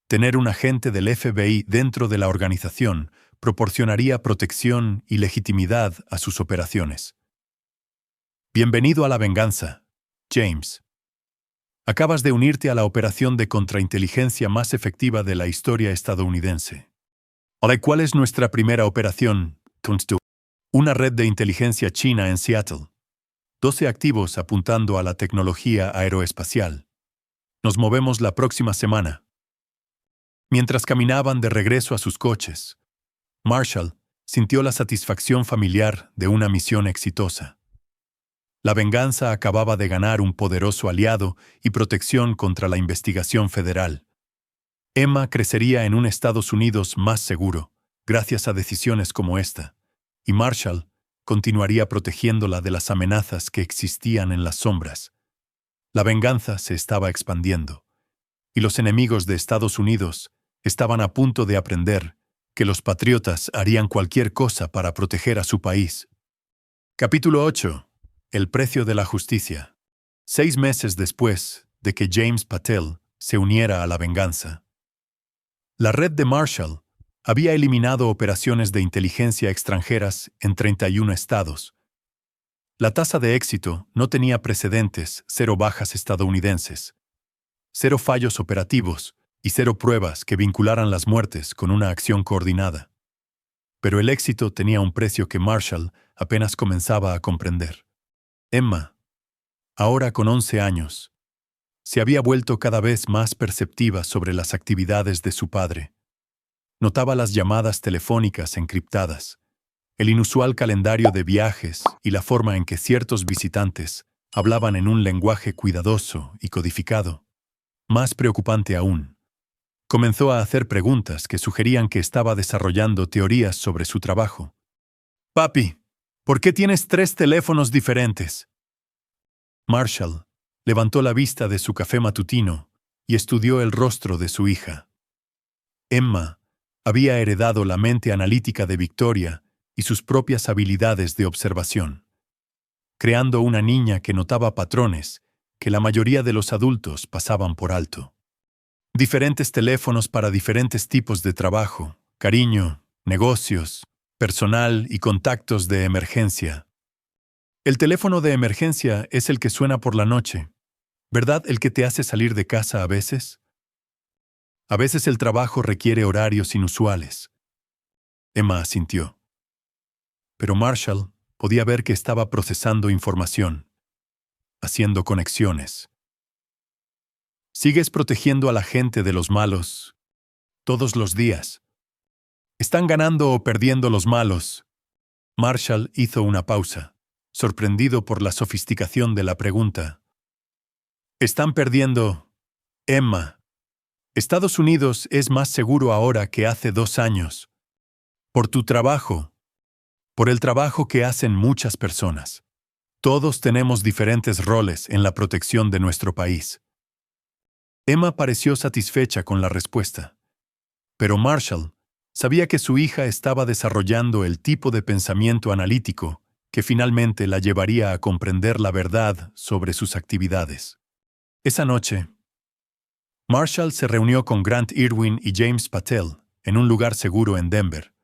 Tener un agente del FBI dentro de la organización proporcionaría protección y legitimidad a sus operaciones. Bienvenido a la venganza, James. Acabas de unirte a la operación de contrainteligencia más efectiva de la historia estadounidense. Ahora, ¿cuál es nuestra primera operación? Una red de inteligencia china en Seattle. 12 activos apuntando a la tecnología aeroespacial. Nos movemos la próxima semana. Mientras caminaban de regreso a sus coches, Marshall sintió la satisfacción familiar de una misión exitosa. La venganza acababa de ganar un poderoso aliado y protección contra la investigación federal. Emma crecería en un Estados Unidos más seguro, gracias a decisiones como esta, y Marshall continuaría protegiéndola de las amenazas que existían en las sombras. La venganza se estaba expandiendo, y los enemigos de Estados Unidos estaban a punto de aprender que los patriotas harían cualquier cosa para proteger a su país. Capítulo 8. El precio de la justicia. 6 meses después de que James Patel se uniera a la venganza, la red de Marshall había eliminado operaciones de inteligencia extranjeras en 31 estados. La tasa de éxito no tenía precedentes, 0 bajas estadounidenses, 0 fallos operativos y 0 pruebas que vincularan las muertes con una acción coordinada. Pero el éxito tenía un precio que Marshall apenas comenzaba a comprender. Emma, ahora con 11 años, se había vuelto cada vez más perceptiva sobre las actividades de su padre. Notaba las llamadas telefónicas encriptadas, el inusual calendario de viajes y la forma en que ciertos visitantes hablaban en un lenguaje cuidadoso y codificado. Más preocupante aún, comenzó a hacer preguntas que sugerían que estaba desarrollando teorías sobre su trabajo. «Papi, ¿por qué tienes 3 teléfonos diferentes?» Marshall levantó la vista de su café matutino y estudió el rostro de su hija. Emma había heredado la mente analítica de Victoria y sus propias habilidades de observación, creando una niña que notaba patrones que la mayoría de los adultos pasaban por alto. Diferentes teléfonos para diferentes tipos de trabajo, cariño, negocios, personal y contactos de emergencia. El teléfono de emergencia es el que suena por la noche, ¿verdad? El que te hace salir de casa a veces. A veces el trabajo requiere horarios inusuales. Emma asintió. Pero Marshall podía ver que estaba procesando información, haciendo conexiones. Sigues protegiendo a la gente de los malos todos los días. ¿Están ganando o perdiendo los malos? Marshall hizo una pausa, sorprendido por la sofisticación de la pregunta. Están perdiendo, Emma. Estados Unidos es más seguro ahora que hace 2 años. Por tu trabajo. Por el trabajo que hacen muchas personas. Todos tenemos diferentes roles en la protección de nuestro país. Emma pareció satisfecha con la respuesta. Pero Marshall Sabía que su hija estaba desarrollando el tipo de pensamiento analítico que finalmente la llevaría a comprender la verdad sobre sus actividades. Esa noche, Marshall se reunió con Grant Irwin y James Patel en un lugar seguro en Denver.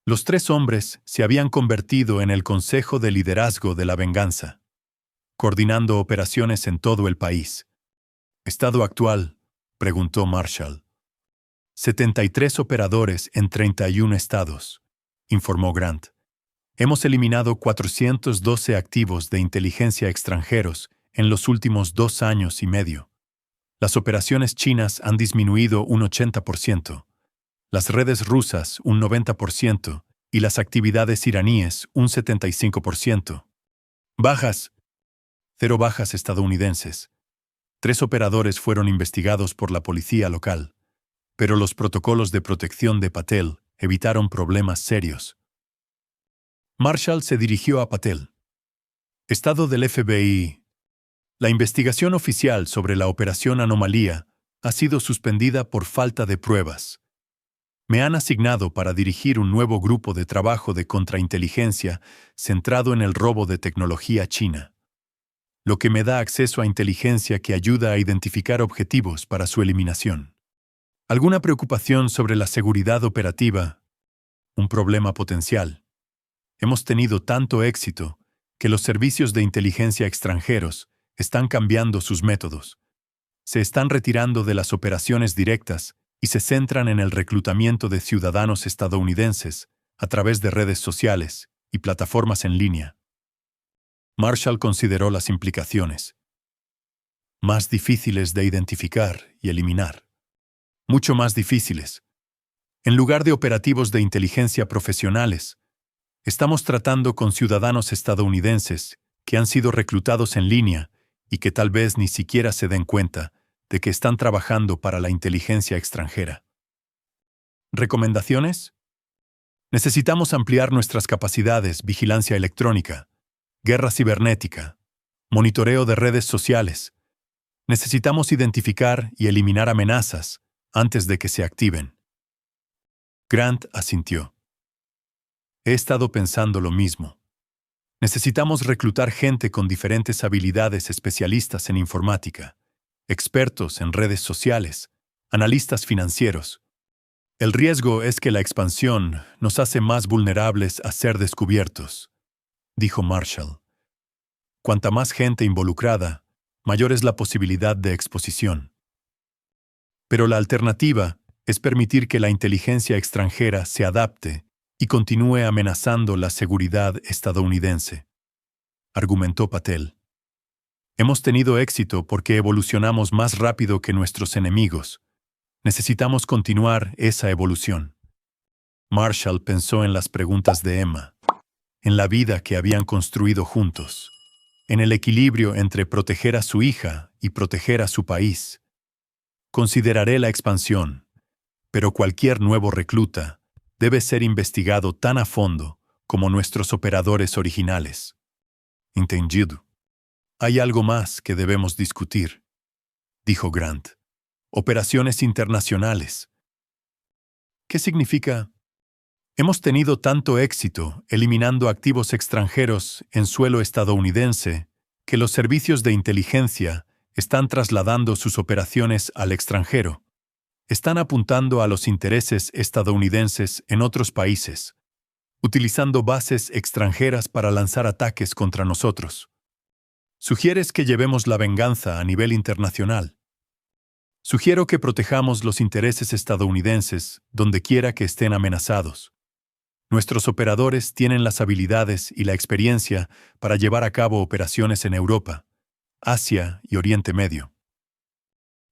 Los tres hombres se habían convertido en el Consejo de Liderazgo de la Venganza, coordinando operaciones en todo el país. ¿Estado actual?, preguntó Marshall. 73 operadores en 31 estados, informó Grant. Hemos eliminado 412 activos de inteligencia extranjeros en los últimos 2 años y medio. Las operaciones chinas han disminuido un 80%, las redes rusas un 90% y las actividades iraníes un 75%. Bajas. 0 bajas estadounidenses. 3 operadores fueron investigados por la policía local, pero los protocolos de protección de Patel evitaron problemas serios. Marshall se dirigió a Patel. Estado del FBI. La investigación oficial sobre la Operación Anomalía ha sido suspendida por falta de pruebas. Me han asignado para dirigir un nuevo grupo de trabajo de contrainteligencia centrado en el robo de tecnología china, lo que me da acceso a inteligencia que ayuda a identificar objetivos para su eliminación. ¿Alguna preocupación sobre la seguridad operativa? Un problema potencial. Hemos tenido tanto éxito que los servicios de inteligencia extranjeros están cambiando sus métodos. Se están retirando de las operaciones directas y se centran en el reclutamiento de ciudadanos estadounidenses a través de redes sociales y plataformas en línea. Marshall consideró las implicaciones. Más difíciles de identificar y eliminar. Mucho más difíciles. En lugar de operativos de inteligencia profesionales, estamos tratando con ciudadanos estadounidenses que han sido reclutados en línea y que tal vez ni siquiera se den cuenta de que están trabajando para la inteligencia extranjera. ¿Recomendaciones? Necesitamos ampliar nuestras capacidades: vigilancia electrónica, guerra cibernética, monitoreo de redes sociales. Necesitamos identificar y eliminar amenazas antes de que se activen. Grant asintió. He estado pensando lo mismo. Necesitamos reclutar gente con diferentes habilidades, especialistas en informática, expertos en redes sociales, analistas financieros. El riesgo es que la expansión nos hace más vulnerables a ser descubiertos, dijo Marshall. Cuanta más gente involucrada, mayor es la posibilidad de exposición. Pero la alternativa es permitir que la inteligencia extranjera se adapte y continúe amenazando la seguridad estadounidense, argumentó Patel. Hemos tenido éxito porque evolucionamos más rápido que nuestros enemigos. Necesitamos continuar esa evolución. Marshall pensó en las preguntas de Emma, en la vida que habían construido juntos, en el equilibrio entre proteger a su hija y proteger a su país. Consideraré la expansión, pero cualquier nuevo recluta debe ser investigado tan a fondo como nuestros operadores originales. Entendido. Hay algo más que debemos discutir, dijo Grant. Operaciones internacionales. ¿Qué significa? Hemos tenido tanto éxito eliminando activos extranjeros en suelo estadounidense que los servicios de inteligencia están trasladando sus operaciones al extranjero. Están apuntando a los intereses estadounidenses en otros países, utilizando bases extranjeras para lanzar ataques contra nosotros. Sugieres que llevemos la venganza a nivel internacional. Sugiero que protejamos los intereses estadounidenses donde quiera que estén amenazados. Nuestros operadores tienen las habilidades y la experiencia para llevar a cabo operaciones en Europa, Asia y Oriente Medio.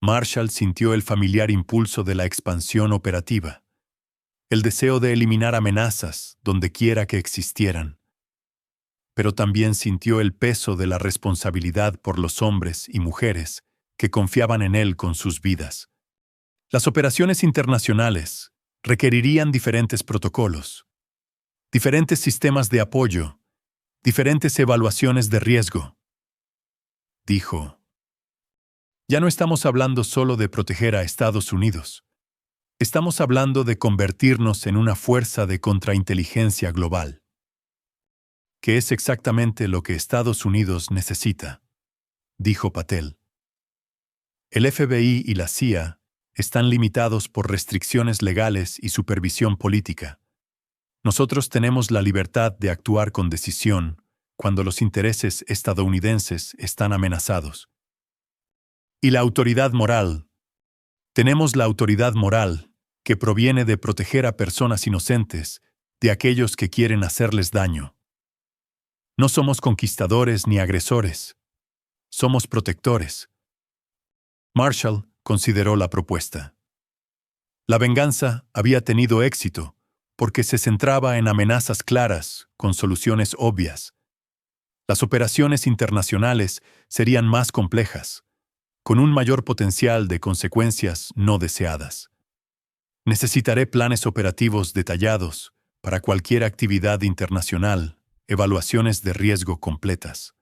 Marshall sintió el familiar impulso de la expansión operativa, el deseo de eliminar amenazas donde quiera que existieran. Pero también sintió el peso de la responsabilidad por los hombres y mujeres que confiaban en él con sus vidas. Las operaciones internacionales requerirían diferentes protocolos, diferentes sistemas de apoyo, diferentes evaluaciones de riesgo. Dijo, ya no estamos hablando solo de proteger a Estados Unidos. Estamos hablando de convertirnos en una fuerza de contrainteligencia global, que es exactamente lo que Estados Unidos necesita, dijo Patel. El FBI y la CIA están limitados por restricciones legales y supervisión política. Nosotros tenemos la libertad de actuar con decisión cuando los intereses estadounidenses están amenazados. Y la autoridad moral. Tenemos la autoridad moral que proviene de proteger a personas inocentes de aquellos que quieren hacerles daño. No somos conquistadores ni agresores. Somos protectores. Marshall consideró la propuesta. La venganza había tenido éxito porque se centraba en amenazas claras, con soluciones obvias. Las operaciones internacionales serían más complejas, con un mayor potencial de consecuencias no deseadas. Necesitaré planes operativos detallados para cualquier actividad internacional, evaluaciones de riesgo completas,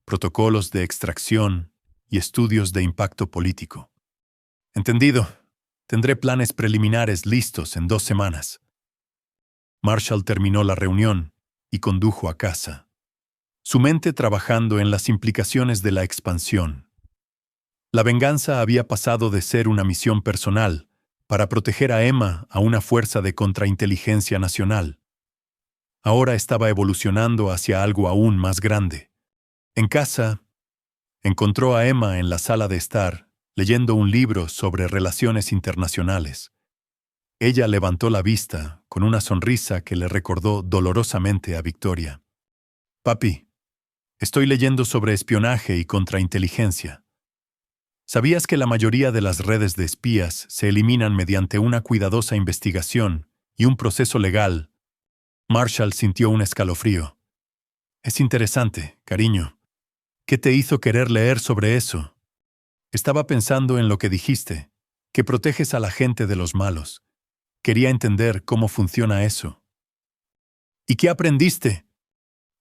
protocolos de extracción y estudios de impacto político. Entendido. Tendré planes preliminares listos en 2 semanas. Marshall terminó la reunión y condujo a casa, su mente trabajando en las implicaciones de la expansión. La venganza había pasado de ser una misión personal para proteger a Emma a una fuerza de contrainteligencia nacional. Ahora estaba evolucionando hacia algo aún más grande. En casa, encontró a Emma en la sala de estar, leyendo un libro sobre relaciones internacionales. Ella levantó la vista con una sonrisa que le recordó dolorosamente a Victoria. «Papi, estoy leyendo sobre espionaje y contrainteligencia. ¿Sabías que la mayoría de las redes de espías se eliminan mediante una cuidadosa investigación y un proceso legal?» Marshall sintió un escalofrío. «Es interesante, cariño. ¿Qué te hizo querer leer sobre eso?» «Estaba pensando en lo que dijiste, que proteges a la gente de los malos. Quería entender cómo funciona eso». «¿Y qué aprendiste?»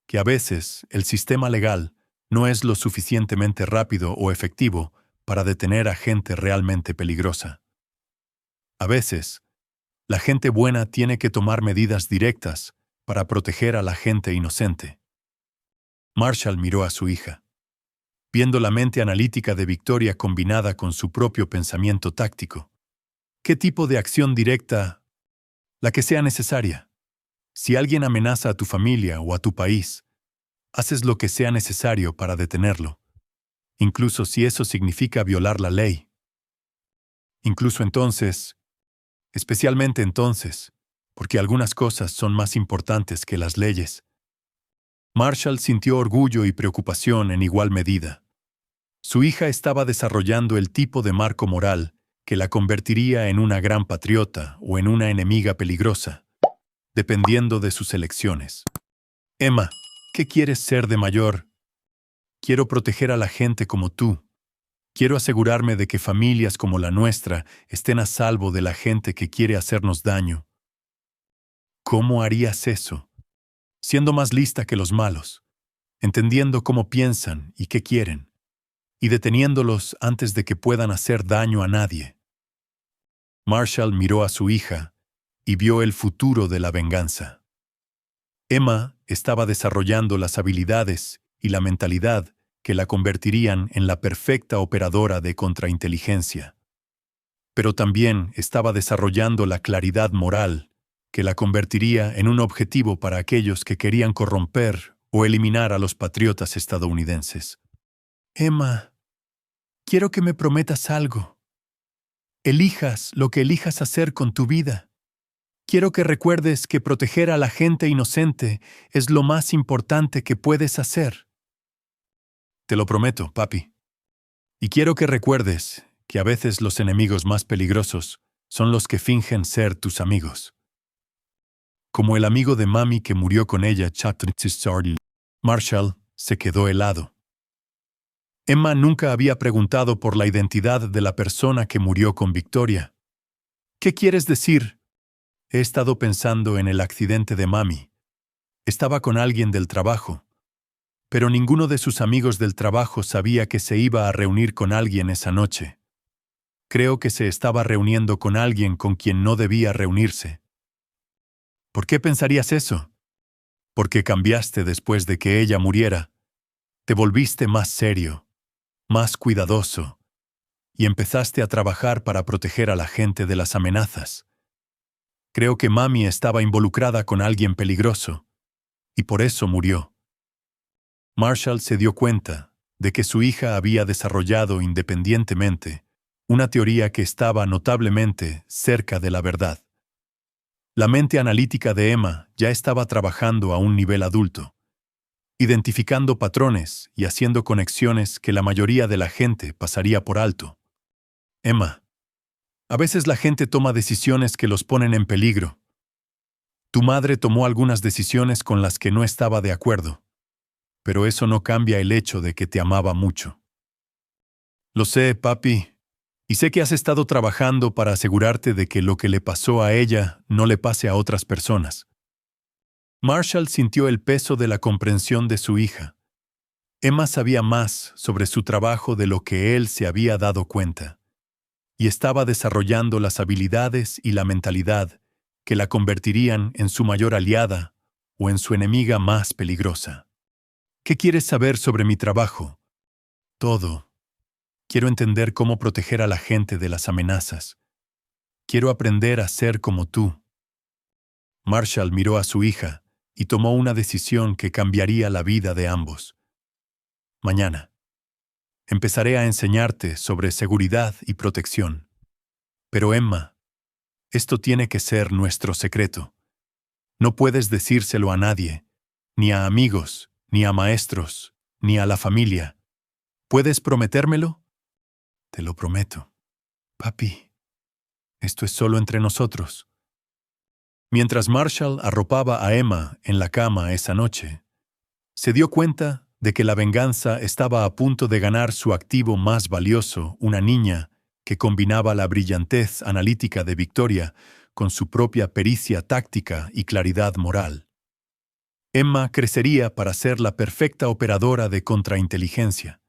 «Que a veces el sistema legal no es lo suficientemente rápido o efectivo para detener a gente realmente peligrosa. A veces, la gente buena tiene que tomar medidas directas para proteger a la gente inocente». Marshall miró a su hija, viendo la mente analítica de Victoria combinada con su propio pensamiento táctico. ¿Qué tipo de acción directa? La que sea necesaria. Si alguien amenaza a tu familia o a tu país, haces lo que sea necesario para detenerlo, incluso si eso significa violar la ley. Incluso entonces, especialmente entonces, porque algunas cosas son más importantes que las leyes. Marshall sintió orgullo y preocupación en igual medida. Su hija estaba desarrollando el tipo de marco moral que la convertiría en una gran patriota o en una enemiga peligrosa, dependiendo de sus elecciones. «Emma, ¿qué quieres ser de mayor?» «Quiero proteger a la gente como tú. Quiero asegurarme de que familias como la nuestra estén a salvo de la gente que quiere hacernos daño». «¿Cómo harías eso?» «Siendo más lista que los malos, entendiendo cómo piensan y qué quieren, y deteniéndolos antes de que puedan hacer daño a nadie». Marshall miró a su hija y vio el futuro de la venganza. Emma estaba desarrollando las habilidades y la mentalidad que la convertirían en la perfecta operadora de contrainteligencia. Pero también estaba desarrollando la claridad moral que la convertiría en un objetivo para aquellos que querían corromper o eliminar a los patriotas estadounidenses. «Emma, quiero que me prometas algo. Elijas lo que elijas hacer con tu vida. Quiero que recuerdes que proteger a la gente inocente es lo más importante que puedes hacer». «Te lo prometo, papi. Y quiero que recuerdes que a veces los enemigos más peligrosos son los que fingen ser tus amigos. Como el amigo de mami que murió con ella, Chatritzisardi». Marshall se quedó helado. Emma nunca había preguntado por la identidad de la persona que murió con Victoria. «¿Qué quieres decir?» «He estado pensando en el accidente de mami. Estaba con alguien del trabajo, pero ninguno de sus amigos del trabajo sabía que se iba a reunir con alguien esa noche. Creo que se estaba reuniendo con alguien con quien no debía reunirse. ¿Por qué pensarías eso? Porque cambiaste después de que ella muriera. Te volviste más serio, más cuidadoso, y empezaste a trabajar para proteger a la gente de las amenazas. Creo que mami estaba involucrada con alguien peligroso, y por eso murió. Marshall se dio cuenta de que su hija había desarrollado independientemente una teoría que estaba notablemente cerca de la verdad. La mente analítica de Emma ya estaba trabajando a un nivel adulto, identificando patrones y haciendo conexiones que la mayoría de la gente pasaría por alto. Emma, a veces la gente toma decisiones que los ponen en peligro. Tu madre tomó algunas decisiones con las que no estaba de acuerdo, pero eso no cambia el hecho de que te amaba mucho. Lo sé, papi, y sé que has estado trabajando para asegurarte de que lo que le pasó a ella no le pase a otras personas. Marshall sintió el peso de la comprensión de su hija. Emma sabía más sobre su trabajo de lo que él se había dado cuenta, y estaba desarrollando las habilidades y la mentalidad que la convertirían en su mayor aliada o en su enemiga más peligrosa. ¿Qué quieres saber sobre mi trabajo? Todo. Quiero entender cómo proteger a la gente de las amenazas. Quiero aprender a ser como tú. Marshall miró a su hija y tomó una decisión que cambiaría la vida de ambos. Mañana empezaré a enseñarte sobre seguridad y protección. Pero Emma, esto tiene que ser nuestro secreto. No puedes decírselo a nadie, ni a amigos, ni a maestros, ni a la familia. ¿Puedes prometérmelo? Te lo prometo. Papi, esto es solo entre nosotros. Mientras Marshall arropaba a Emma en la cama esa noche, se dio cuenta de que la venganza estaba a punto de ganar su activo más valioso, una niña que combinaba la brillantez analítica de Victoria con su propia pericia táctica y claridad moral. Emma crecería para ser la perfecta operadora de contrainteligencia,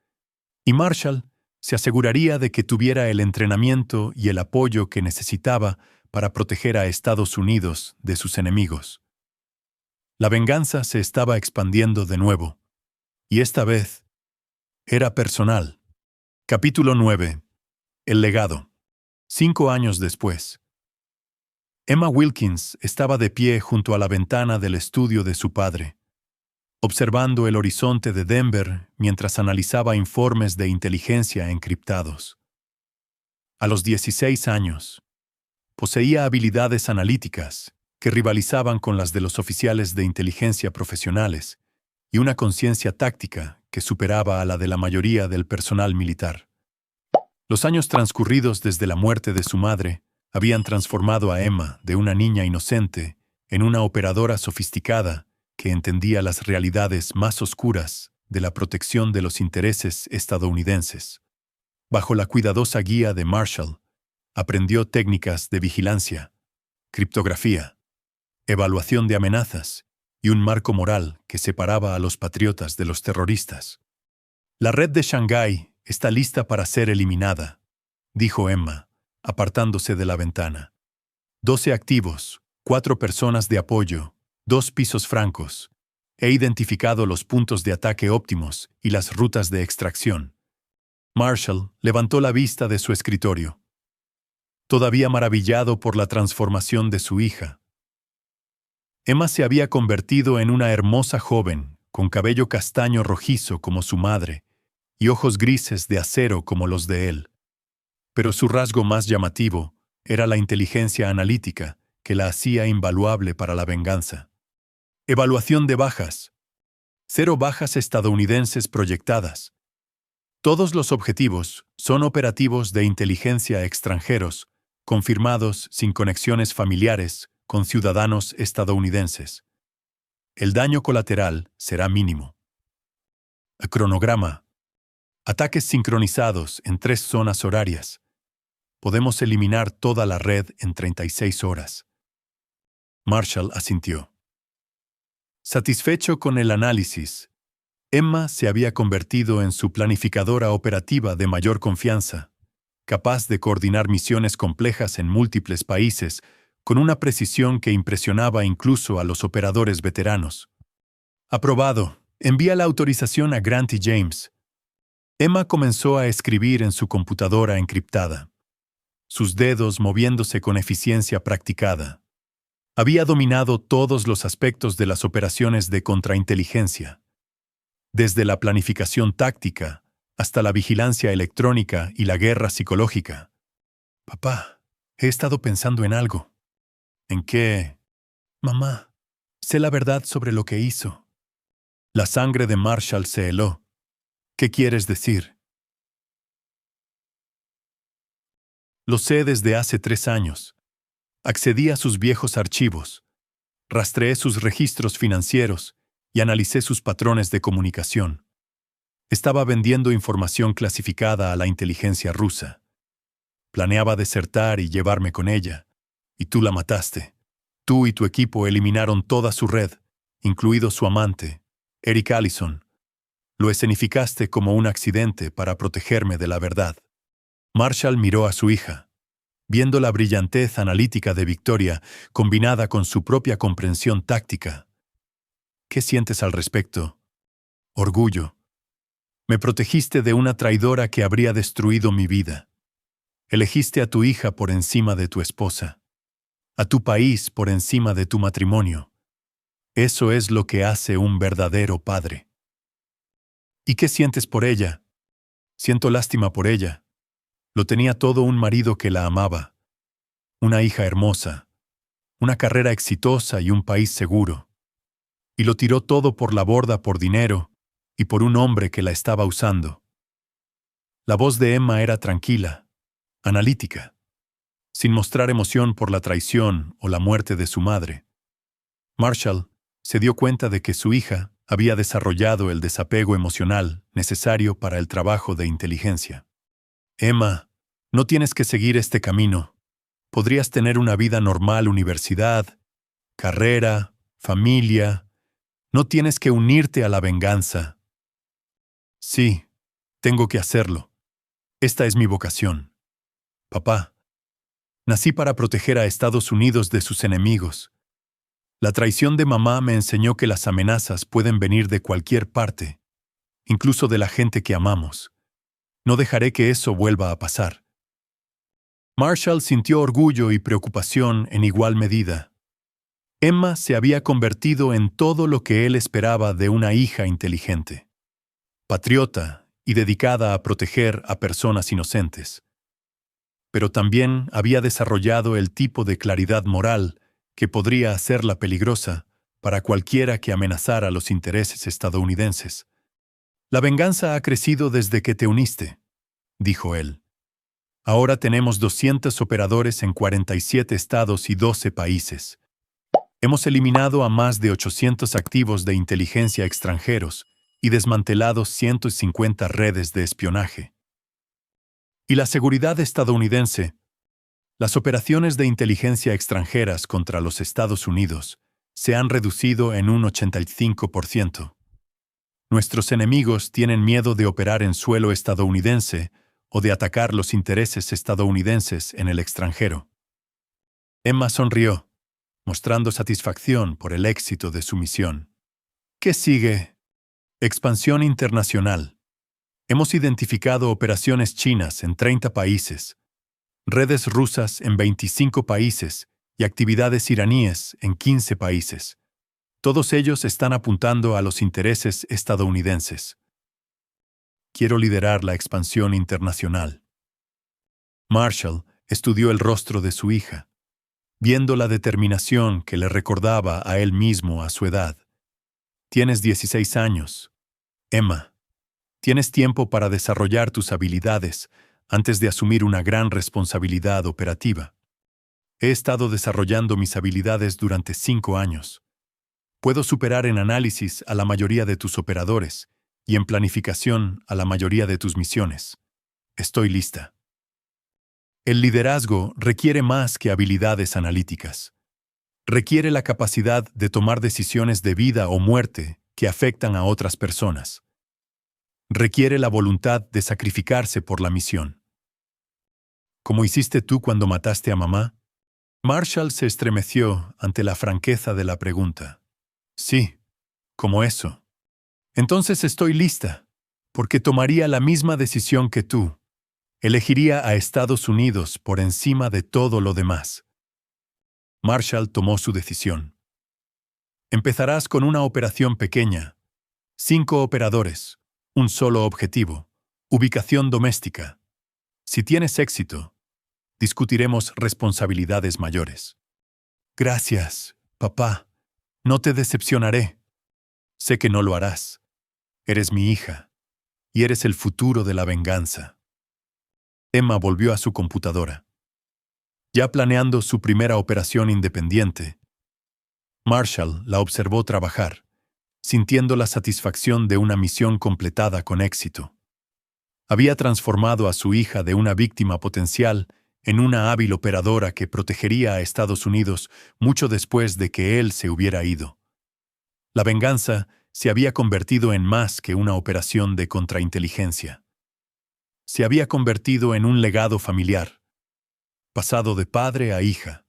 y Marshall se aseguraría de que tuviera el entrenamiento y el apoyo que necesitaba para proteger a Estados Unidos de sus enemigos. La venganza se estaba expandiendo de nuevo, y esta vez era personal. Capítulo 9. El legado. 5 años después. Emma Wilkins estaba de pie junto a la ventana del estudio de su padre, observando el horizonte de Denver mientras analizaba informes de inteligencia encriptados. A los 16 años, poseía habilidades analíticas que rivalizaban con las de los oficiales de inteligencia profesionales y una conciencia táctica que superaba a la de la mayoría del personal militar. Los años transcurridos desde la muerte de su madre habían transformado a Emma de una niña inocente en una operadora sofisticada que entendía las realidades más oscuras de la protección de los intereses estadounidenses. Bajo la cuidadosa guía de Marshall, aprendió técnicas de vigilancia, criptografía, evaluación de amenazas y un marco moral que separaba a los patriotas de los terroristas. La red de Shanghái está lista para ser eliminada, dijo Emma, apartándose de la ventana. 12 activos, 4 personas de apoyo, 2 pisos francos. He identificado los puntos de ataque óptimos y las rutas de extracción. Marshall levantó la vista de su escritorio, todavía maravillado por la transformación de su hija. Emma se había convertido en una hermosa joven, con cabello castaño rojizo como su madre, y ojos grises de acero como los de él. Pero su rasgo más llamativo era la inteligencia analítica que la hacía invaluable para la venganza. Evaluación de bajas. 0 bajas estadounidenses proyectadas. Todos los objetivos son operativos de inteligencia extranjeros, confirmados sin conexiones familiares con ciudadanos estadounidenses. El daño colateral será mínimo. Cronograma. Ataques sincronizados en 3 zonas horarias. Podemos eliminar toda la red en 36 horas. Marshall asintió. Satisfecho con el análisis, Emma se había convertido en su planificadora operativa de mayor confianza, capaz de coordinar misiones complejas en múltiples países con una precisión que impresionaba incluso a los operadores veteranos. Aprobado. Envía la autorización a Grant y James. Emma comenzó a escribir en su computadora encriptada, sus dedos moviéndose con eficiencia practicada. Había dominado todos los aspectos de las operaciones de contrainteligencia, desde la planificación táctica hasta la vigilancia electrónica y la guerra psicológica. Papá, he estado pensando en algo. ¿En qué? Mamá, sé la verdad sobre lo que hizo. La sangre de Marshall se heló. ¿Qué quieres decir? Lo sé desde hace 3 años. Accedí a sus viejos archivos, rastreé sus registros financieros y analicé sus patrones de comunicación. Estaba vendiendo información clasificada a la inteligencia rusa. Planeaba desertar y llevarme con ella, y tú la mataste. Tú y tu equipo eliminaron toda su red, incluido su amante, Eric Allison. Lo escenificaste como un accidente para protegerme de la verdad. Marshall miró a su hija, viendo la brillantez analítica de Victoria combinada con su propia comprensión táctica. ¿Qué sientes al respecto? Orgullo. Me protegiste de una traidora que habría destruido mi vida. Elegiste a tu hija por encima de tu esposa, a tu país por encima de tu matrimonio. Eso es lo que hace un verdadero padre. ¿Y qué sientes por ella? Siento lástima por ella. Lo tenía todo un marido que la amaba, una hija hermosa, una carrera exitosa y un país seguro. Y lo tiró todo por la borda por dinero y por un hombre que la estaba usando. La voz de Emma era tranquila, analítica, sin mostrar emoción por la traición o la muerte de su madre. Marshall se dio cuenta de que su hija había desarrollado el desapego emocional necesario para el trabajo de inteligencia. Emma, no tienes que seguir este camino. Podrías tener una vida normal, universidad, carrera, familia. No tienes que unirte a la venganza. Sí, tengo que hacerlo. Esta es mi vocación. Papá, nací para proteger a Estados Unidos de sus enemigos. La traición de mamá me enseñó que las amenazas pueden venir de cualquier parte, incluso de la gente que amamos. No dejaré que eso vuelva a pasar. Marshall sintió orgullo y preocupación en igual medida. Emma se había convertido en todo lo que él esperaba de una hija inteligente, patriota y dedicada a proteger a personas inocentes. Pero también había desarrollado el tipo de claridad moral que podría hacerla peligrosa para cualquiera que amenazara los intereses estadounidenses. La venganza ha crecido desde que te uniste, dijo él. Ahora tenemos 200 operadores en 47 estados y 12 países. Hemos eliminado a más de 800 activos de inteligencia extranjeros y desmantelado 150 redes de espionaje. ¿Y la seguridad estadounidense? Las operaciones de inteligencia extranjeras contra los Estados Unidos se han reducido en un 85%. Nuestros enemigos tienen miedo de operar en suelo estadounidense o de atacar los intereses estadounidenses en el extranjero. Emma sonrió, mostrando satisfacción por el éxito de su misión. ¿Qué sigue? Expansión internacional. Hemos identificado operaciones chinas en 30 países, redes rusas en 25 países y actividades iraníes en 15 países. Todos ellos están apuntando a los intereses estadounidenses. Quiero liderar la expansión internacional. Marshall estudió el rostro de su hija, viendo la determinación que le recordaba a él mismo a su edad. Tienes 16 años. Emma, tienes tiempo para desarrollar tus habilidades antes de asumir una gran responsabilidad operativa. He estado desarrollando mis habilidades durante 5 años. Puedo superar en análisis a la mayoría de tus operadores y en planificación a la mayoría de tus misiones. Estoy lista. El liderazgo requiere más que habilidades analíticas. Requiere la capacidad de tomar decisiones de vida o muerte que afectan a otras personas. Requiere la voluntad de sacrificarse por la misión. ¿Como hiciste tú cuando mataste a mamá? Marshall se estremeció ante la franqueza de la pregunta. Sí, como eso. Entonces estoy lista, porque tomaría la misma decisión que tú. Elegiría a Estados Unidos por encima de todo lo demás. Marshall tomó su decisión. Empezarás con una operación pequeña. 5 operadores, un solo objetivo, ubicación doméstica. Si tienes éxito, discutiremos responsabilidades mayores. Gracias, papá. No te decepcionaré. Sé que no lo harás. Eres mi hija, y eres el futuro de la venganza. Emma volvió a su computadora. Ya planeando su primera operación independiente, Marshall la observó trabajar, sintiendo la satisfacción de una misión completada con éxito. Había transformado a su hija de una víctima potencial en una hábil operadora que protegería a Estados Unidos mucho después de que él se hubiera ido. La venganza se había convertido en más que una operación de contrainteligencia. Se había convertido en un legado familiar, pasado de padre a hija,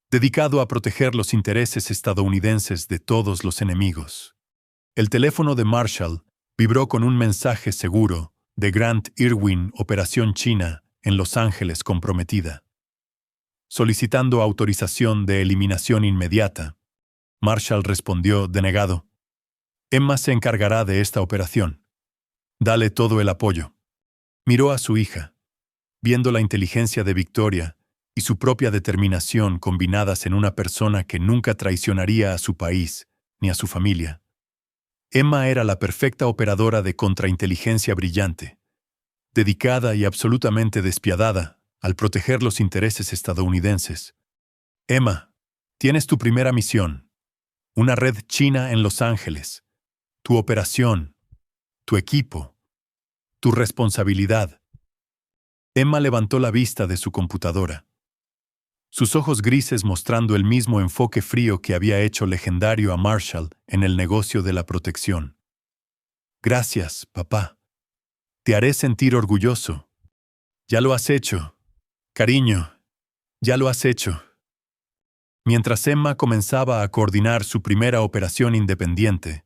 dedicado a proteger los intereses estadounidenses de todos los enemigos. El teléfono de Marshall vibró con un mensaje seguro de Grant Irwin, Operación China, en Los Ángeles comprometida. Solicitando autorización de eliminación inmediata, Marshall respondió denegado. Emma se encargará de esta operación. Dale todo el apoyo. Miró a su hija, viendo la inteligencia de Victoria y su propia determinación combinadas en una persona que nunca traicionaría a su país ni a su familia. Emma era la perfecta operadora de contrainteligencia brillante, dedicada y absolutamente despiadada al proteger los intereses estadounidenses. Emma, tienes tu primera misión, una red china en Los Ángeles, tu operación, tu equipo, tu responsabilidad. Emma levantó la vista de su computadora, sus ojos grises mostrando el mismo enfoque frío que había hecho legendario a Marshall en el negocio de la protección. Gracias, papá. Te haré sentir orgulloso. Ya lo has hecho. Cariño, ya lo has hecho. Mientras Emma comenzaba a coordinar su primera operación independiente,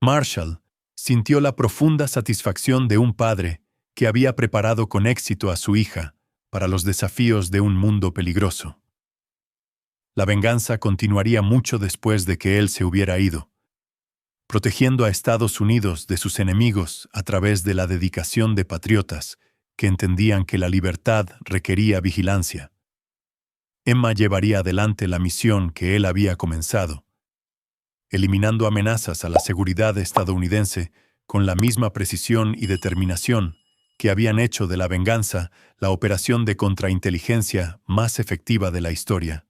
Marshall sintió la profunda satisfacción de un padre que había preparado con éxito a su hija para los desafíos de un mundo peligroso. La venganza continuaría mucho después de que él se hubiera ido, protegiendo a Estados Unidos de sus enemigos a través de la dedicación de patriotas que entendían que la libertad requería vigilancia. Emma llevaría adelante la misión que él había comenzado, eliminando amenazas a la seguridad estadounidense con la misma precisión y determinación que habían hecho de la venganza la operación de contrainteligencia más efectiva de la historia.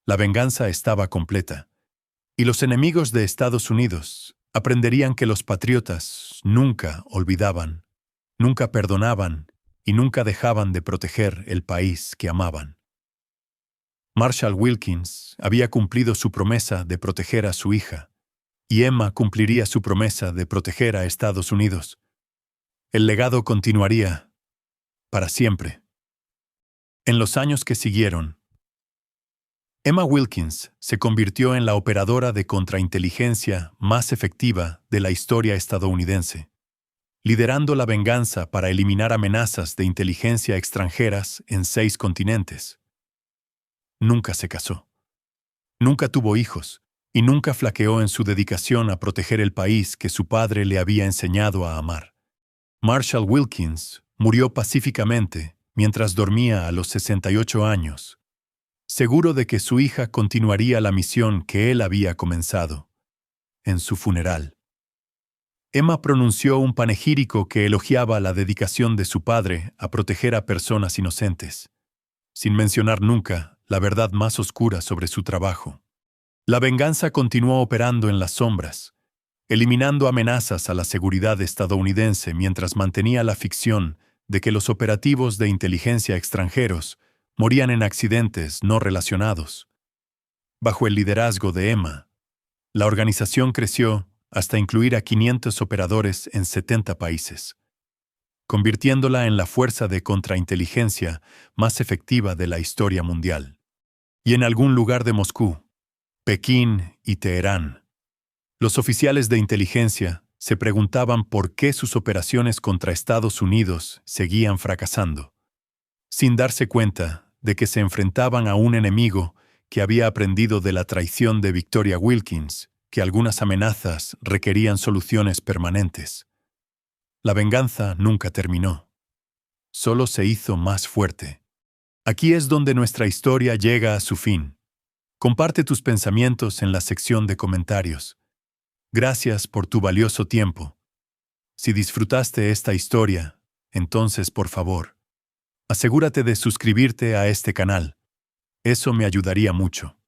La venganza estaba completa, y los enemigos de Estados Unidos aprenderían que los patriotas nunca olvidaban, nunca perdonaban y nunca dejaban de proteger el país que amaban. Marshall Wilkins había cumplido su promesa de proteger a su hija, y Emma cumpliría su promesa de proteger a Estados Unidos. El legado continuaría para siempre. En los años que siguieron, Emma Wilkins se convirtió en la operadora de contrainteligencia más efectiva de la historia estadounidense, liderando la venganza para eliminar amenazas de inteligencia extranjeras en 6 continentes. Nunca se casó, nunca tuvo hijos y nunca flaqueó en su dedicación a proteger el país que su padre le había enseñado a amar. Marshall Wilkins murió pacíficamente mientras dormía a los 68 años, seguro de que su hija continuaría la misión que él había comenzado. En su funeral, Emma pronunció un panegírico que elogiaba la dedicación de su padre a proteger a personas inocentes, sin mencionar nunca la verdad más oscura sobre su trabajo. La venganza continuó operando en las sombras, eliminando amenazas a la seguridad estadounidense mientras mantenía la ficción de que los operativos de inteligencia extranjeros morían en accidentes no relacionados. Bajo el liderazgo de Emma, la organización creció hasta incluir a 500 operadores en 70 países. convirtiéndola en la fuerza de contrainteligencia más efectiva de la historia mundial. Y en algún lugar de Moscú, Pekín y Teherán, los oficiales de inteligencia se preguntaban por qué sus operaciones contra Estados Unidos seguían fracasando, sin darse cuenta de que se enfrentaban a un enemigo que había aprendido de la traición de Victoria Wilkins, que algunas amenazas requerían soluciones permanentes. La venganza nunca terminó, solo se hizo más fuerte. Aquí es donde nuestra historia llega a su fin. Comparte tus pensamientos en la sección de comentarios. Gracias por tu valioso tiempo. Si disfrutaste esta historia, entonces, por favor, asegúrate de suscribirte a este canal. Eso me ayudaría mucho.